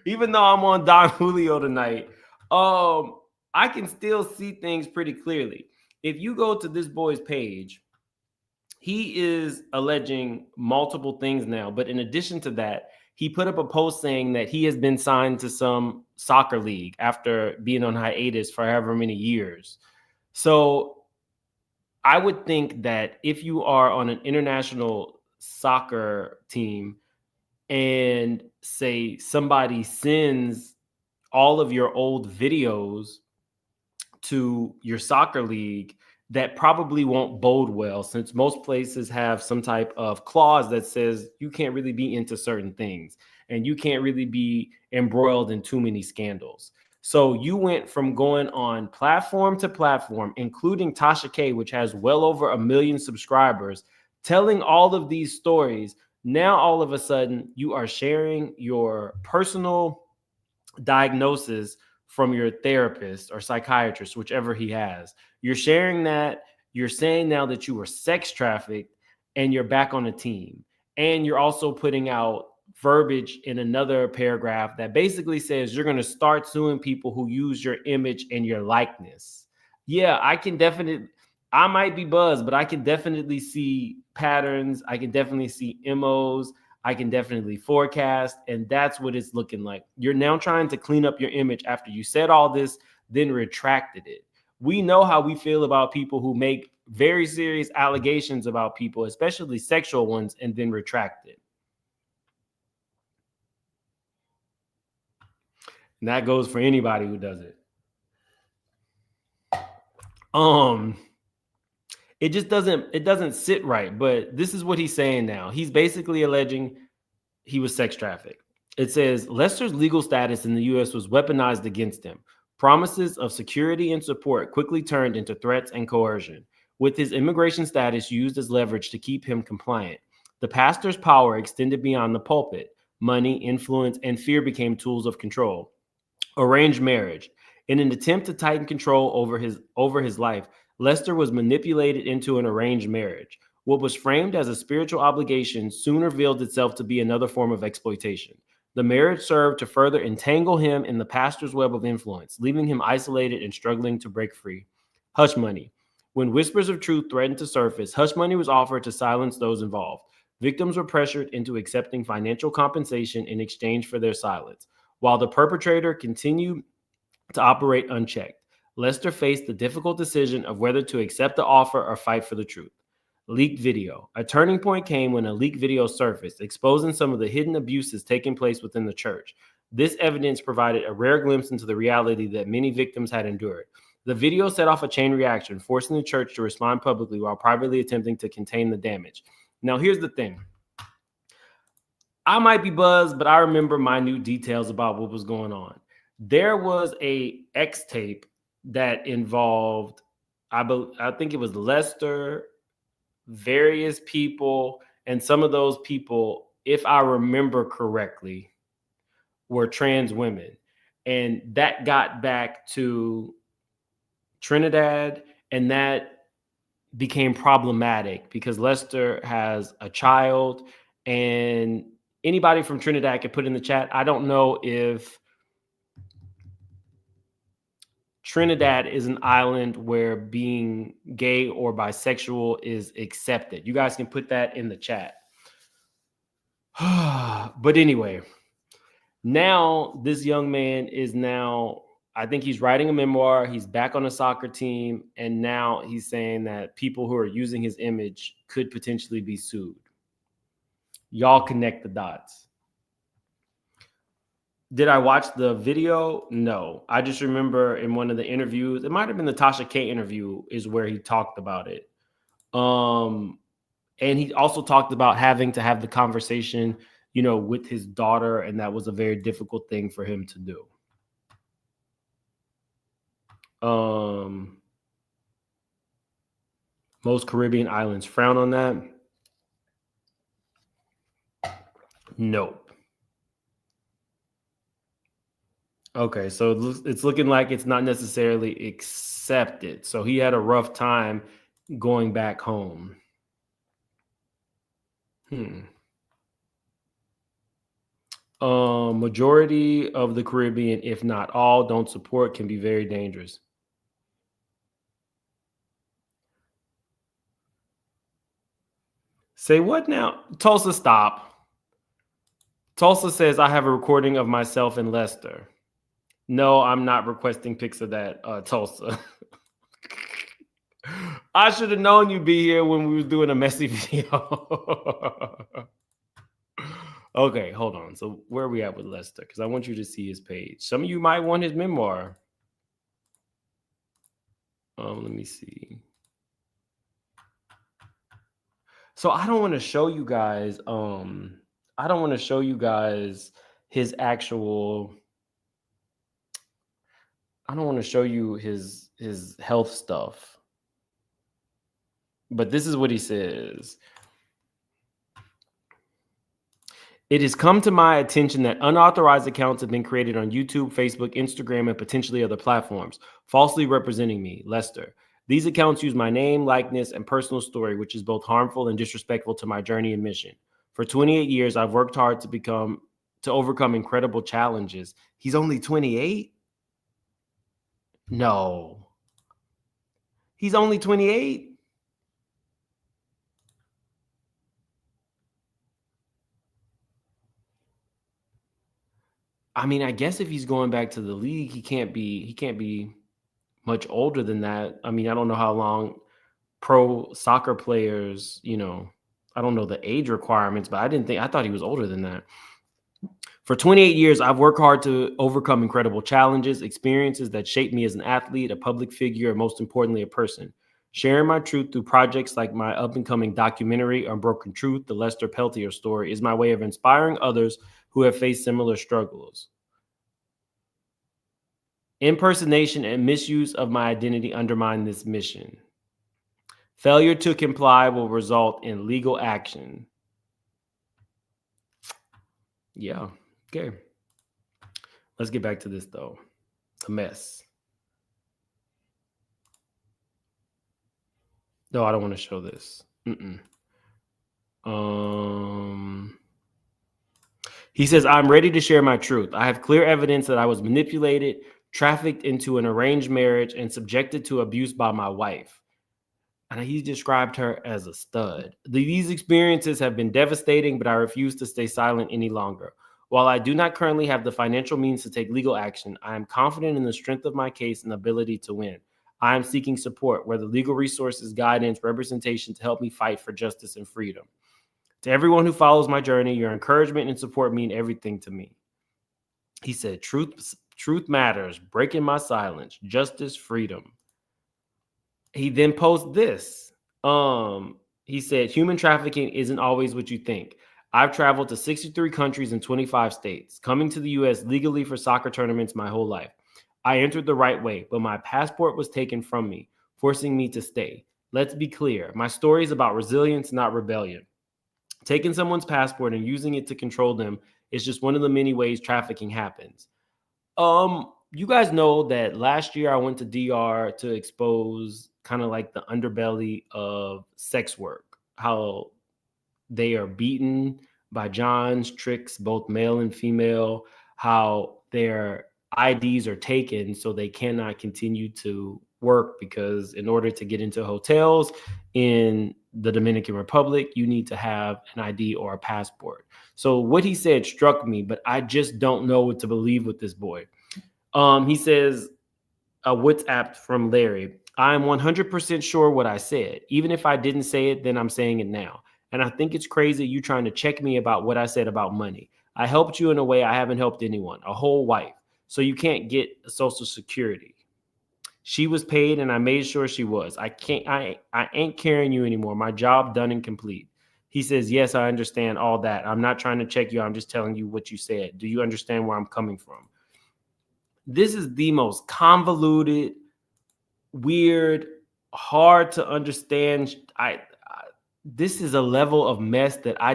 Even though I'm on Don Julio tonight, I can still see things pretty clearly. If you go to this boy's page, he is alleging multiple things now. But in addition to that, he put up a post saying that he has been signed to some soccer league after being on hiatus for however many years. So I would think that if you are on an international soccer team and say somebody sends all of your old videos to your soccer league, that probably won't bode well, since most places have some type of clause that says you can't really be into certain things and you can't really be embroiled in too many scandals. So you went from going on platform to platform, including Tasha K, which has well over 1 million subscribers, telling all of these stories. Now, all of a sudden, you are sharing your personal diagnosis from your therapist or psychiatrist, whichever he has. You're sharing that. You're saying now that you were sex trafficked and you're back on a team. And you're also putting out verbiage in another paragraph that basically says you're going to start suing people who use your image and your likeness. Yeah, I might be buzzed, but I can definitely see patterns. I can definitely see MOs. I can definitely forecast. And that's what it's looking like. You're now trying to clean up your image after you said all this, then retracted it. We know how we feel about people who make very serious allegations about people, especially sexual ones, and then retract it. And that goes for anybody who does it. It just doesn't sit right. But this is what he's saying now. He's basically alleging he was sex trafficked. It says Lester's legal status in the U.S. was weaponized against him. Promises of security and support quickly turned into threats and coercion. with his immigration status used as leverage to keep him compliant. The pastor's power extended beyond the pulpit. Money, influence, and fear became tools of control. Arranged marriage. In an attempt to tighten control over his life, Lester was manipulated into an arranged marriage. What was framed as a spiritual obligation soon revealed itself to be another form of exploitation. The marriage served to further entangle him in the pastor's web of influence, leaving him isolated and struggling to break free. Hush money. When whispers of truth threatened to surface, hush money was offered to silence those involved. Victims were pressured into accepting financial compensation in exchange for their silence, while the perpetrator continued to operate unchecked. Lester faced the difficult decision of whether to accept the offer or fight for the truth. Leaked video. A turning point came when a leaked video surfaced, exposing some of the hidden abuses taking place within the church. This evidence provided a rare glimpse into the reality that many victims had endured. The video set off a chain reaction, forcing the church to respond publicly while privately attempting to contain the damage. Now, here's the thing. I might be buzzed, but I remember minute details about what was going on. There was a X tape that involved, I think it was Lester, various people, and some of those people, if I remember correctly, were trans women. And that got back to Trinidad, and that became problematic because Lester has a child, and anybody from Trinidad could put in the chat. I don't know if Trinidad is an island where being gay or bisexual is accepted. You guys can put that in the chat. But anyway, now this young man is I think he's writing a memoir. He's back on a soccer team. And now he's saying that people who are using his image could potentially be sued. Y'all connect the dots. Did I watch the video? No. I just remember in one of the interviews, it might have been the Tasha K interview, is where he talked about it. And he also talked about having to have the conversation, with his daughter, and that was a very difficult thing for him to do. Most Caribbean islands frown on that. Nope. Okay, so it's looking like it's not necessarily accepted. So he had a rough time going back home. Majority of the Caribbean, if not all, don't support, can be very dangerous. Say what now? Tulsa, stop. Tulsa says, I have a recording of myself and Lester. No, I'm not requesting pics of that, Tulsa. I should have known you'd be here when we were doing a messy video. Okay, hold on. So where are we at with Lester? Because I want you to see his page. Some of you might want his memoir. Let me see. So I don't want to show you guys. I don't want to show you guys his actual. I don't want to show you his health stuff. But this is what he says. It has come to my attention that unauthorized accounts have been created on YouTube, Facebook, Instagram, and potentially other platforms, falsely representing me, Lester. These accounts use my name, likeness, and personal story, which is both harmful and disrespectful to my journey and mission. For 28 years, I've worked hard to overcome incredible challenges. He's only 28? No. He's only 28? I mean, I guess if he's going back to the league, he can't be much older than that. I mean, I don't know how long pro soccer players, I don't know the age requirements, but I thought he was older than that. For 28 years, I've worked hard to overcome incredible challenges, experiences that shaped me as an athlete, a public figure, and most importantly, a person. Sharing my truth through projects like my up-and-coming documentary, Unbroken Truth, The Lester Peltier Story, is my way of inspiring others who have faced similar struggles. Impersonation and misuse of my identity undermine this mission. Failure to comply will result in legal action. Yeah. Okay. Let's get back to this though. A mess. No, I don't want to show this. He says, I'm ready to share my truth. I have clear evidence that I was manipulated, trafficked into an arranged marriage, and subjected to abuse by my wife. And he described her as a stud. These experiences have been devastating, but I refuse to stay silent any longer. While I do not currently have the financial means to take legal action, I am confident in the strength of my case and ability to win. I am seeking support, whether legal resources, guidance, representation, to help me fight for justice and freedom. To everyone who follows my journey, your encouragement and support mean everything to me. He said, truth matters, breaking my silence, justice, freedom. He then posted this. He said, human trafficking isn't always what you think. I've traveled to 63 countries and 25 states, coming to the U.S. legally for soccer tournaments my whole life. I entered the right way, but my passport was taken from me, forcing me to stay. Let's be clear. My story is about resilience, not rebellion. Taking someone's passport and using it to control them is just one of the many ways trafficking happens. You guys know that last year I went to DR to expose kind of like the underbelly of sex work, how they are beaten by Johns, tricks, both male and female, how their IDs are taken so they cannot continue to work because in order to get into hotels in the Dominican Republic, you need to have an ID or a passport. So what he said struck me, but I just don't know what to believe with this boy. He says, a WhatsApp from Larry, I'm 100% sure what I said. Even if I didn't say it, then I'm saying it now. And I think it's crazy you trying to check me about what I said about money. I helped you in a way I haven't helped anyone, a whole wife. So you can't get Social Security. She was paid and I made sure she was. I ain't carrying you anymore. My job done and complete. He says, yes, I understand all that. I'm not trying to check you. I'm just telling you what you said. Do you understand where I'm coming from? This is the most convoluted, weird, hard to understand. This is a level of mess that I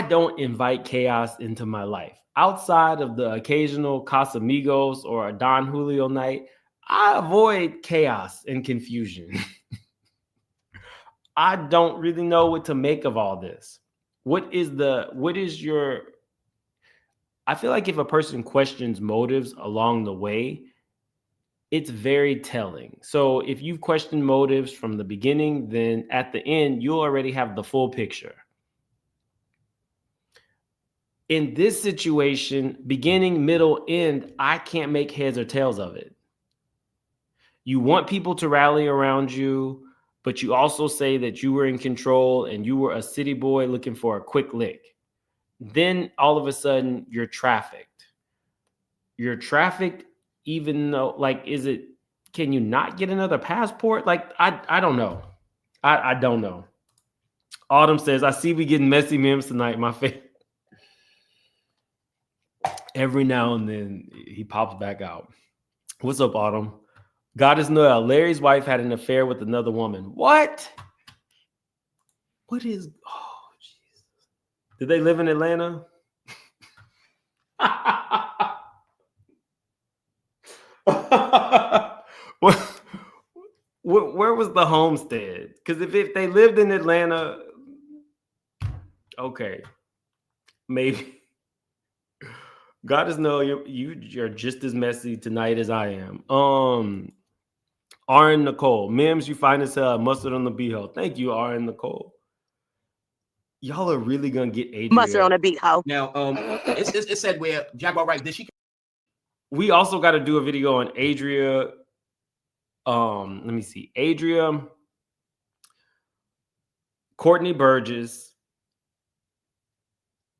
don't invite chaos into my life. Outside of the occasional Casamigos or a Don Julio night, I avoid chaos and confusion. I don't really know what to make of all this. I feel like if a person questions motives along the way, it's very telling. So if you've questioned motives from the beginning, then at the end, you'll already have the full picture. In this situation, beginning, middle, end, I can't make heads or tails of it. You want people to rally around you, but you also say that you were in control and you were a city boy looking for a quick lick. Then all of a sudden you're trafficked. You're trafficked even though, can you not get another passport? I don't know. I don't know. Autumn says, I see we getting messy memes tonight, my favorite. Every now and then he pops back out. What's up, Autumn? Goddess Noel, Larry's wife had an affair with another woman. What? What is... Oh, Jesus. Did they live in Atlanta? Where was the homestead? Because if they lived in Atlanta, okay, maybe. Goddess Noel, you're just as messy tonight as I am. Aaron Nicole, Mims, you find us mustard on the beehole. Thank you, Aaron Nicole. Y'all are really gonna get Adria. Mustard on a beehole. Now, it said where Jaguar right. Did she? We also got to do a video on Adria. Let me see, Adria, Courtney Burgess,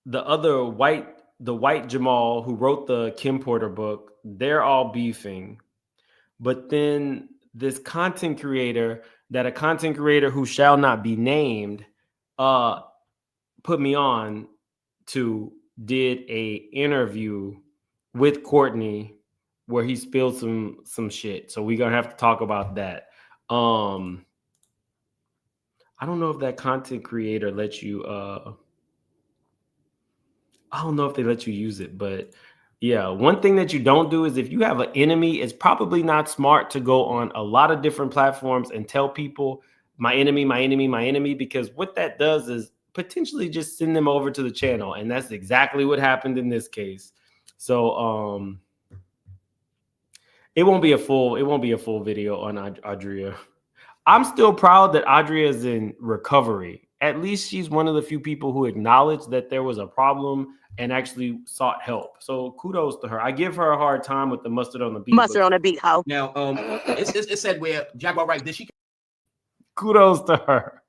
the white Jamal who wrote the Kim Porter book. They're all beefing, but then this content creator who shall not be named put me on to did a interview with Courtney where he spilled some shit. So we're gonna have to talk about that. I don't know if that content creator lets you. I don't know if they let you use it, but yeah, one thing that you don't do is if you have an enemy, it's probably not smart to go on a lot of different platforms and tell people my enemy, my enemy, my enemy, because what that does is potentially just send them over to the channel. And that's exactly what happened in this case. So it won't be a full video on Adria. I'm still proud that Adria is in recovery. At least she's one of the few people who acknowledged that there was a problem and actually sought help. So kudos to her. I give her a hard time with the mustard on the beat. Mustard on the beat, ho. Now, it said where Jaguar Wright did she? Kudos to her.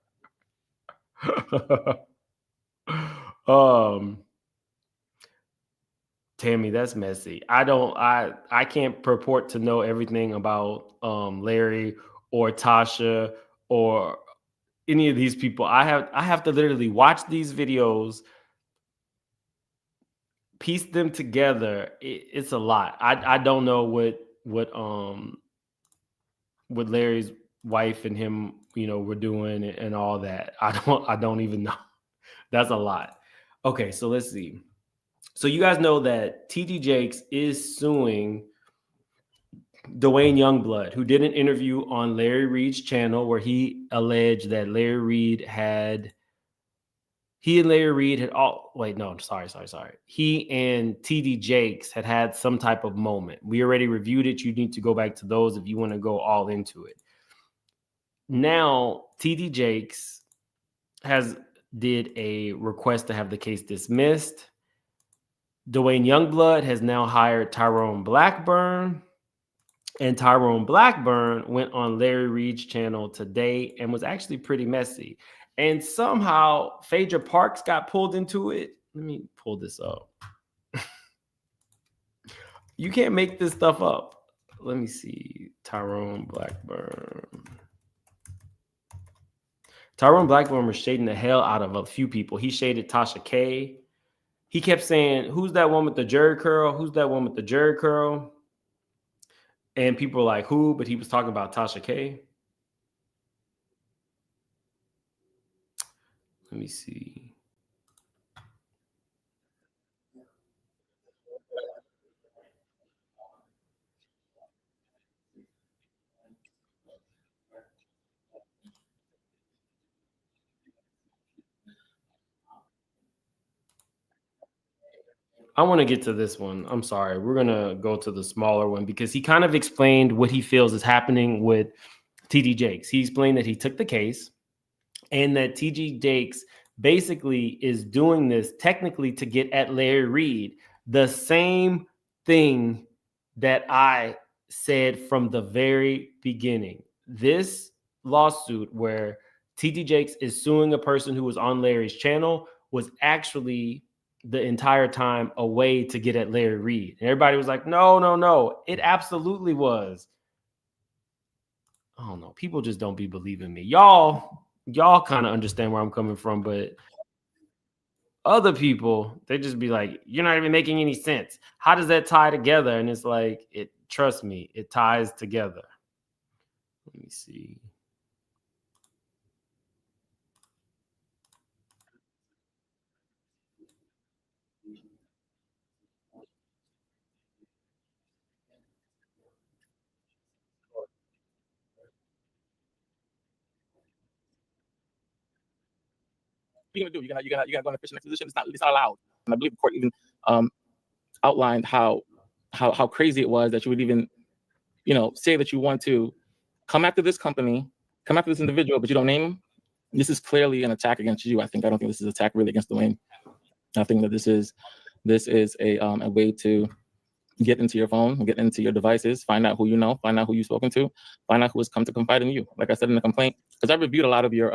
Tammy, that's messy. I can't purport to know everything about Larry or Tasha or any of these people. I have to literally watch these videos, piece them together. It's a lot. I don't know what Larry's wife and him, were doing and all that. I don't even know. That's a lot. Okay, so let's see. So you guys know that TD Jakes is suing Dwayne Youngblood, who did an interview on Larry Reid's channel where he alleged that he and TD Jakes had some type of moment. We already reviewed it. You need to go back to those if you want to go all into it. Now, TD Jakes did a request to have the case dismissed. Dwayne Youngblood has now hired Tyrone Blackburn, and Tyrone Blackburn went on Larry Reid's channel today and was actually pretty messy. And somehow Phaedra Parks got pulled into it. Let me pull this up. You can't make this stuff up. Let me see. Tyrone Blackburn. Tyrone Blackburn was shading the hell out of a few people. He shaded Tasha K. He kept saying, who's that one with the Jerry curl? Who's that one with the Jerry curl? And people were like, who? But he was talking about Tasha K. Let me see. I want to get to this one. I'm sorry. We're going to go to the smaller one because he kind of explained what he feels is happening with TD Jakes. He explained that he took the case and that TD Jakes basically is doing this technically to get at Larry Reid. The same thing that I said from the very beginning. This lawsuit where TD Jakes is suing a person who was on Larry's channel was actually the entire time a way to get at Larry Reid. And everybody was like, no. It absolutely was. I don't know. People just don't be believing me. Y'all kind of understand where I'm coming from, but other people, they just be like, you're not even making any sense. How does that tie together? And it's like, trust me, it ties together. Let me see. You're gonna do. You gotta go in a fishing expedition. It's not allowed. And I believe the court even outlined how crazy it was that you would even, say that you want to come after this company, come after this individual, but you don't name him. This is clearly an attack against you. I don't think this is an attack really against Dwayne. I think that this is a way to get into your phone, get into your devices, find out who you know, find out who you've spoken to, find out who has come to confide in you. Like I said in the complaint, because I reviewed a lot of your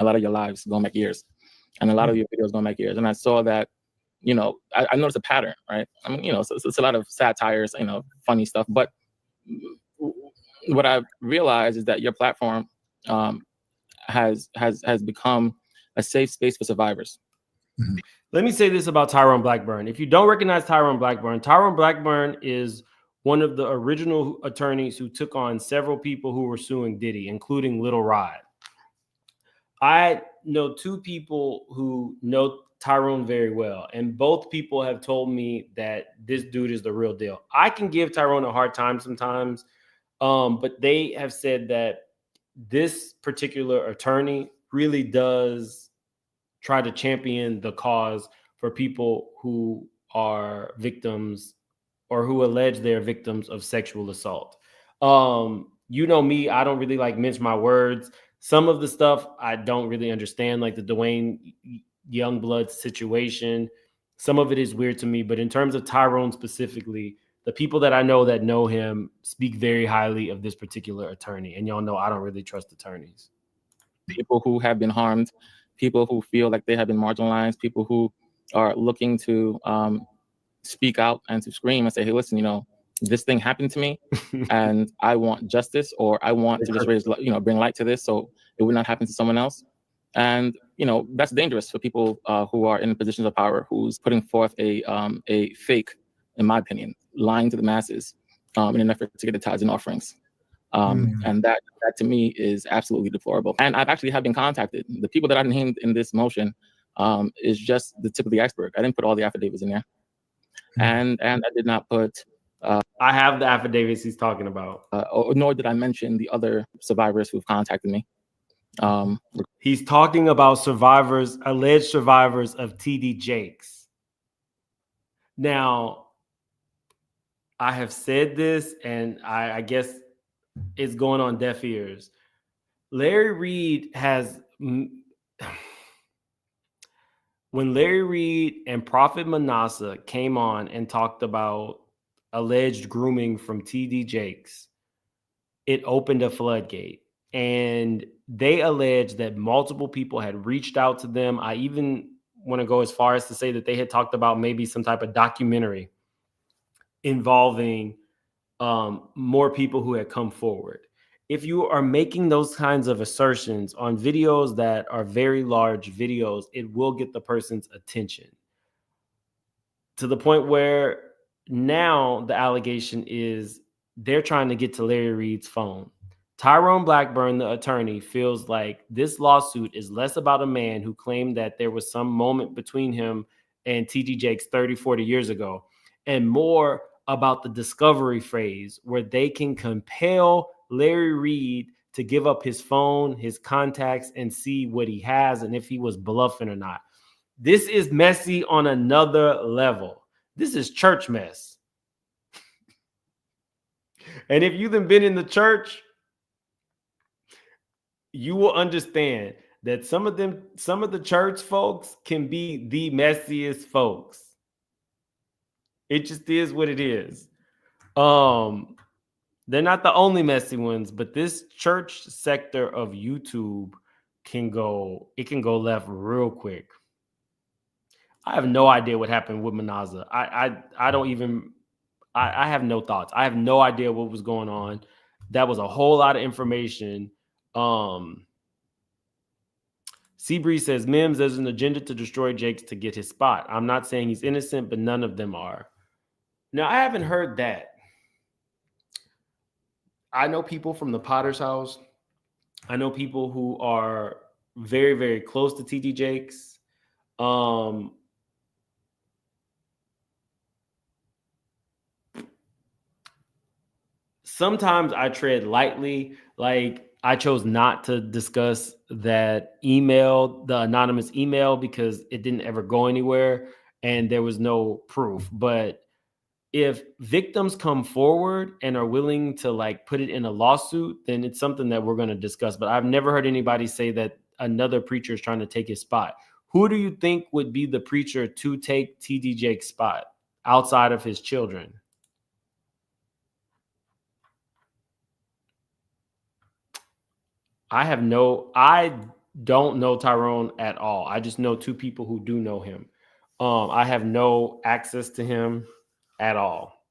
lives going back years, and a lot of your videos going back years, and I saw that, I noticed a pattern, right? I mean, so it's a lot of satires, funny stuff, but what I've realized is that your platform has become a safe space for survivors. Let me say this about Tyrone Blackburn. If you don't recognize Tyrone Blackburn is one of the original attorneys who took on several people who were suing Diddy, including Little Rod. I know two people who know Tyrone very well, and both people have told me that this dude is the real deal. I can give Tyrone a hard time sometimes, but they have said that this particular attorney really does try to champion the cause for people who are victims or who allege they're victims of sexual assault. You know me, I don't really like mince my words. Some of the stuff I don't really understand, like the Dwayne Youngblood situation. Some of it is weird to me, but in terms of Tyrone specifically, the people that I know that know him speak very highly of this particular attorney. And y'all know I don't really trust attorneys. People who have been harmed, people who feel like they have been marginalized, people who are looking to speak out and to scream and say, hey, listen, this thing happened to me and I want justice, or I want to just bring light to this so it would not happen to someone else. And, that's dangerous for people who are in positions of power, who's putting forth a fake, in my opinion, lying to the masses in an effort to get the tithes and offerings. And that to me is absolutely deplorable. And I've actually have been contacted. The people that I named in this motion is just the tip of the iceberg. I didn't put all the affidavits in there. And I did not put... I have the affidavits he's talking about. Nor did I mention the other survivors who've contacted me. He's talking about alleged survivors of TD Jakes. Now, I have said this, and I guess it's going on deaf ears. Larry Reid has... When Larry Reid and Prophet Manasseh came on and talked about alleged grooming from TD Jakes, it opened a floodgate. And they alleged that multiple people had reached out to them. I even want to go as far as to say that they had talked about maybe some type of documentary involving more people who had come forward. If you are making those kinds of assertions on videos that are very large videos, it will get the person's attention to the point where now the allegation is they're trying to get to Larry Reid's phone. Tyrone Blackburn, the attorney, feels like this lawsuit is less about a man who claimed that there was some moment between him and TD Jakes 30, 40 years ago, and more about the discovery phase where they can compel Larry Reid to give up his phone, his contacts, and see what he has and if he was bluffing or not. This is messy on another level. This is church mess. And if you've been in the church, you will understand that some of the church folks can be the messiest folks. It just is what it is. They're not the only messy ones, but this church sector of YouTube can go left real quick. I have no idea what happened with Manasseh. I have no thoughts. I have no idea what was going on. That was a whole lot of information. Seabree says, Mims, there's an agenda to destroy Jakes to get his spot. I'm not saying he's innocent, but none of them are. Now, I haven't heard that. I know people from the Potter's house. I know people who are very, very close to TD Jakes. Sometimes I tread lightly. Like, I chose not to discuss that email, the anonymous email, because it didn't ever go anywhere and there was no proof. But if victims come forward and are willing to put it in a lawsuit, then it's something that we're going to discuss. But I've never heard anybody say that another preacher is trying to take his spot. Who do you think would be the preacher to take TD Jake's spot outside of his children? I don't know Tyrone at all. I just know two people who do know him. I have no access to him at all.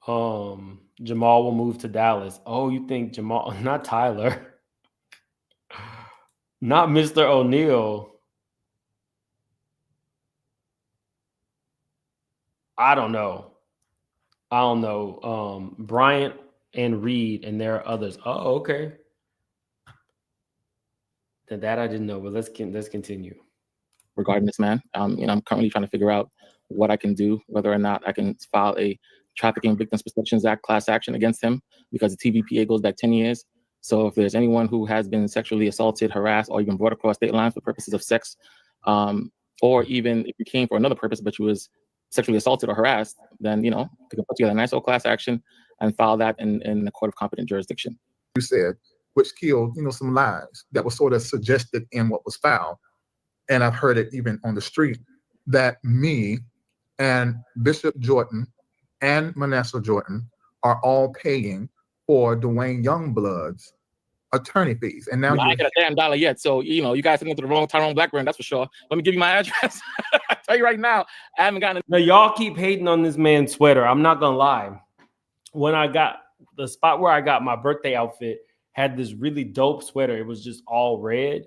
Jamal will move to Dallas. Oh, you think Jamal, not Tyler, not Mr. O'Neal. I don't know. Bryant and Reid, and there are others. Oh, okay. That I didn't know, but let's continue. Regarding this man, I'm currently trying to figure out what I can do, whether or not I can file a Trafficking Victims Protections Act class action against him, because the TVPA goes back 10 years. So if there's anyone who has been sexually assaulted, harassed, or even brought across state lines for purposes of sex, or even if you came for another purpose, but you was sexually assaulted or harassed, then, you can put together a nice old class action and file that in the court of competent jurisdiction. You said, which killed, some lies that was sort of suggested in what was filed. And I've heard it even on the street, that me and Bishop Jordan and Manasseh Jordan are all paying for Dwayne Youngblood's attorney fees. And now I ain't got a damn dollar yet. So, you guys sitting into the wrong Tyrone Blackburn, that's for sure. Let me give you my address. I tell you right now, I haven't gotten No, y'all keep hating on this man's sweater. I'm not gonna lie. When I got the spot where I got my birthday outfit had this really dope sweater. It was just all red.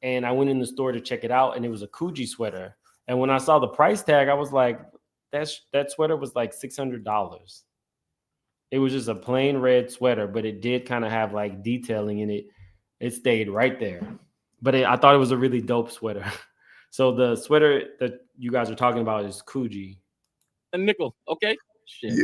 And I went in the store to check it out, and it was a Coogee sweater. And when I saw the price tag, I was like, that sweater was like $600. It was just a plain red sweater, but it did kind of have like detailing in it. It stayed right there. But I thought it was a really dope sweater. So the sweater that you guys are talking about is Coogee. A nickel, okay? Shit.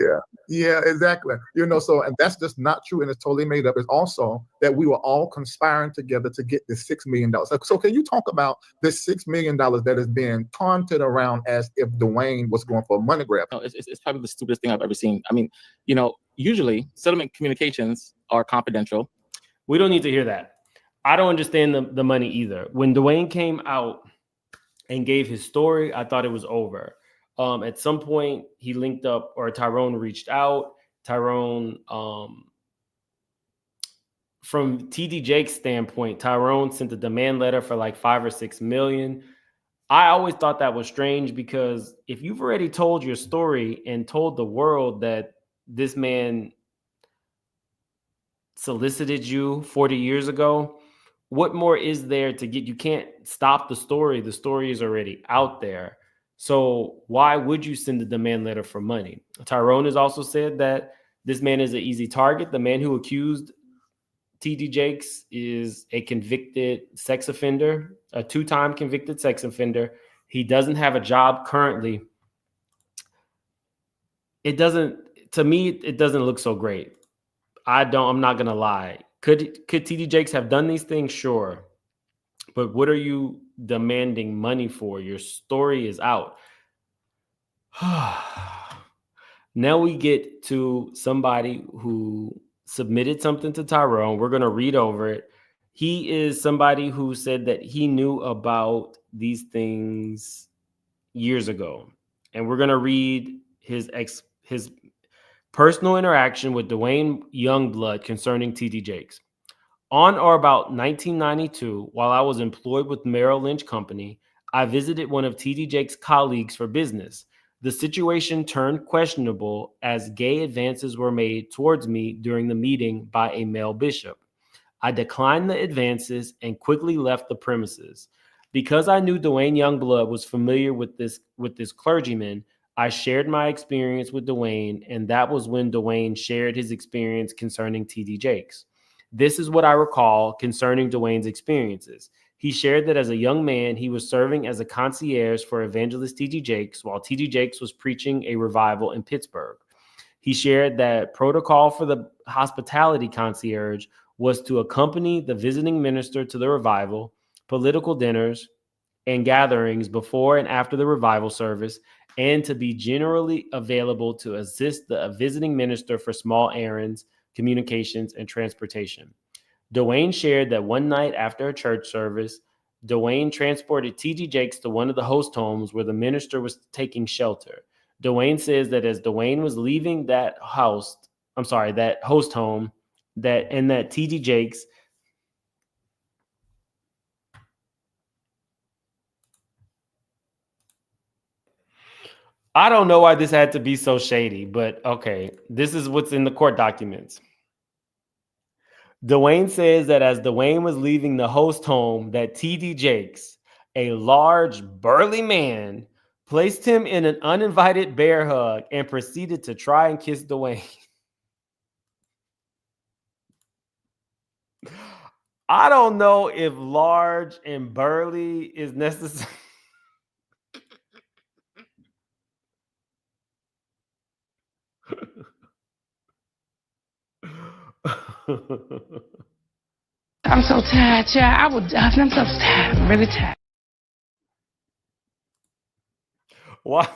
Yeah, exactly. So, and that's just not true, and it's totally made up. It's also that we were all conspiring together to get this $6 million. So can you talk about this $6 million that is being taunted around as if Dwayne was going for a money grab? No, it's probably the stupidest thing I've ever seen. I mean, usually settlement communications are confidential. We don't need to hear that. I don't understand the money either. When Dwayne came out and gave his story, I thought it was over. At some point, he linked up, or Tyrone reached out. Tyrone, from TD Jake's standpoint, Tyrone sent a demand letter for like $5 or $6 million. I always thought that was strange, because if you've already told your story and told the world that this man solicited you 40 years ago, what more is there to get? You can't stop the story. The story is already out there. So why would you send a demand letter for money? Tyrone has also said that this man is an easy target. The man who accused TD Jakes is a convicted sex offender, a 2-time convicted sex offender. He doesn't have a job currently. To me, it doesn't look so great. I'm not going to lie. Could TD Jakes have done these things? Sure. But what are you demanding money for? Your story is out. Now we get to somebody who submitted something to Tyrone. We're going to read over it. He is somebody who said that he knew about these things years ago. And we're going to read his personal interaction with Dwayne Youngblood concerning TD Jakes. On or about 1992, while I was employed with Merrill Lynch Company, I visited one of TD Jakes' colleagues for business. The situation turned questionable as gay advances were made towards me during the meeting by a male bishop. I declined the advances and quickly left the premises. Because I knew Dwayne Youngblood was familiar with this clergyman, I shared my experience with Dwayne, and that was when Dwayne shared his experience concerning TD Jakes. This is what I recall concerning Dwayne's experiences. He shared that as a young man, he was serving as a concierge for evangelist TD Jakes while TD Jakes was preaching a revival in Pittsburgh. He shared that protocol for the hospitality concierge was to accompany the visiting minister to the revival, political dinners, and gatherings before and after the revival service, and to be generally available to assist the visiting minister for small errands, communications, and transportation. Dwayne shared that one night after a church service, Dwayne transported TD Jakes to one of the host homes where the minister was taking shelter. Dwayne says that as Dwayne was leaving that host home, that TD Jakes I don't know why this had to be so shady, but okay, this is what's in the court documents. Dwayne says that as Dwayne was leaving the host home, that TD Jakes, a large, burly man, placed him in an uninvited bear hug and proceeded to try and kiss Dwayne. I don't know if large and burly is necessary. I'm so tired, child. I'm so tired. I'm really tired. What?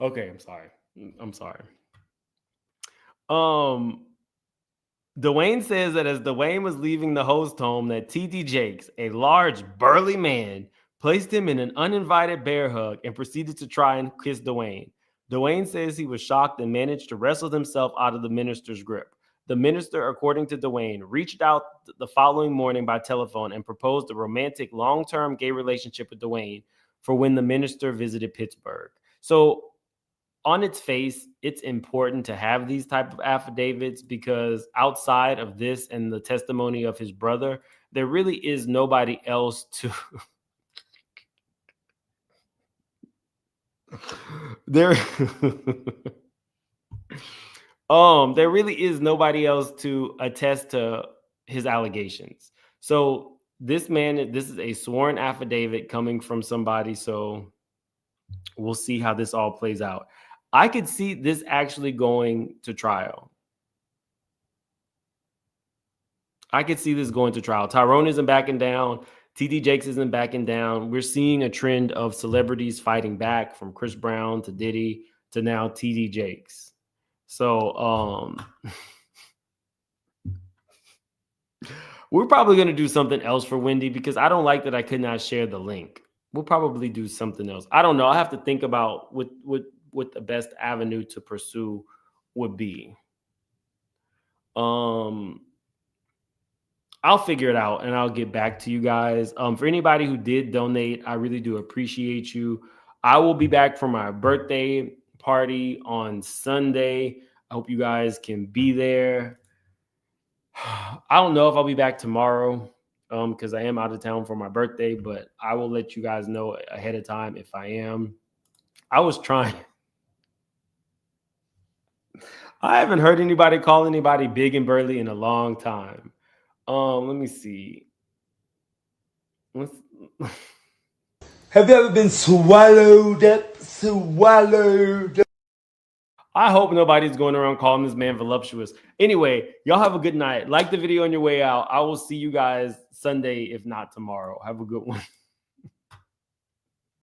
Okay, I'm sorry. Dwayne says that as Dwayne was leaving the host home, that TD Jakes, a large, burly man, placed him in an uninvited bear hug and proceeded to try and kiss Dwayne. Dwayne says he was shocked and managed to wrestle himself out of the minister's grip. The minister, according to Dwayne, reached out the following morning by telephone and proposed a romantic long-term gay relationship with Dwayne for when the minister visited Pittsburgh. So on its face, it's important to have these type of affidavits because outside of this and the testimony of his brother, there really is nobody else to there really is nobody else to attest to his allegations. So this is a sworn affidavit coming from somebody, so we'll see how this all plays out. I could see this actually going to trial. Tyrone isn't backing down. TD Jakes isn't backing down. We're seeing a trend of celebrities fighting back, from Chris Brown to Diddy to now TD Jakes. So we're probably going to do something else for Wendy because I don't like that I could not share the link. We'll probably do something else. I don't know. I have to think about what the best avenue to pursue would be. I'll figure it out and I'll get back to you guys. For anybody who did donate, I really do appreciate you. I will be back for my birthday party on Sunday. I hope you guys can be there. I don't know if I'll be back tomorrow because I am out of town for my birthday, but I will let you guys know ahead of time if I am. I haven't heard anybody call anybody big and burly in a long time. Let me see. Have you ever been swallowed up? Swallowed up? I hope nobody's going around calling this man voluptuous. Anyway, y'all have a good night. Like the video on your way out. I will see you guys Sunday, if not tomorrow. Have a good one.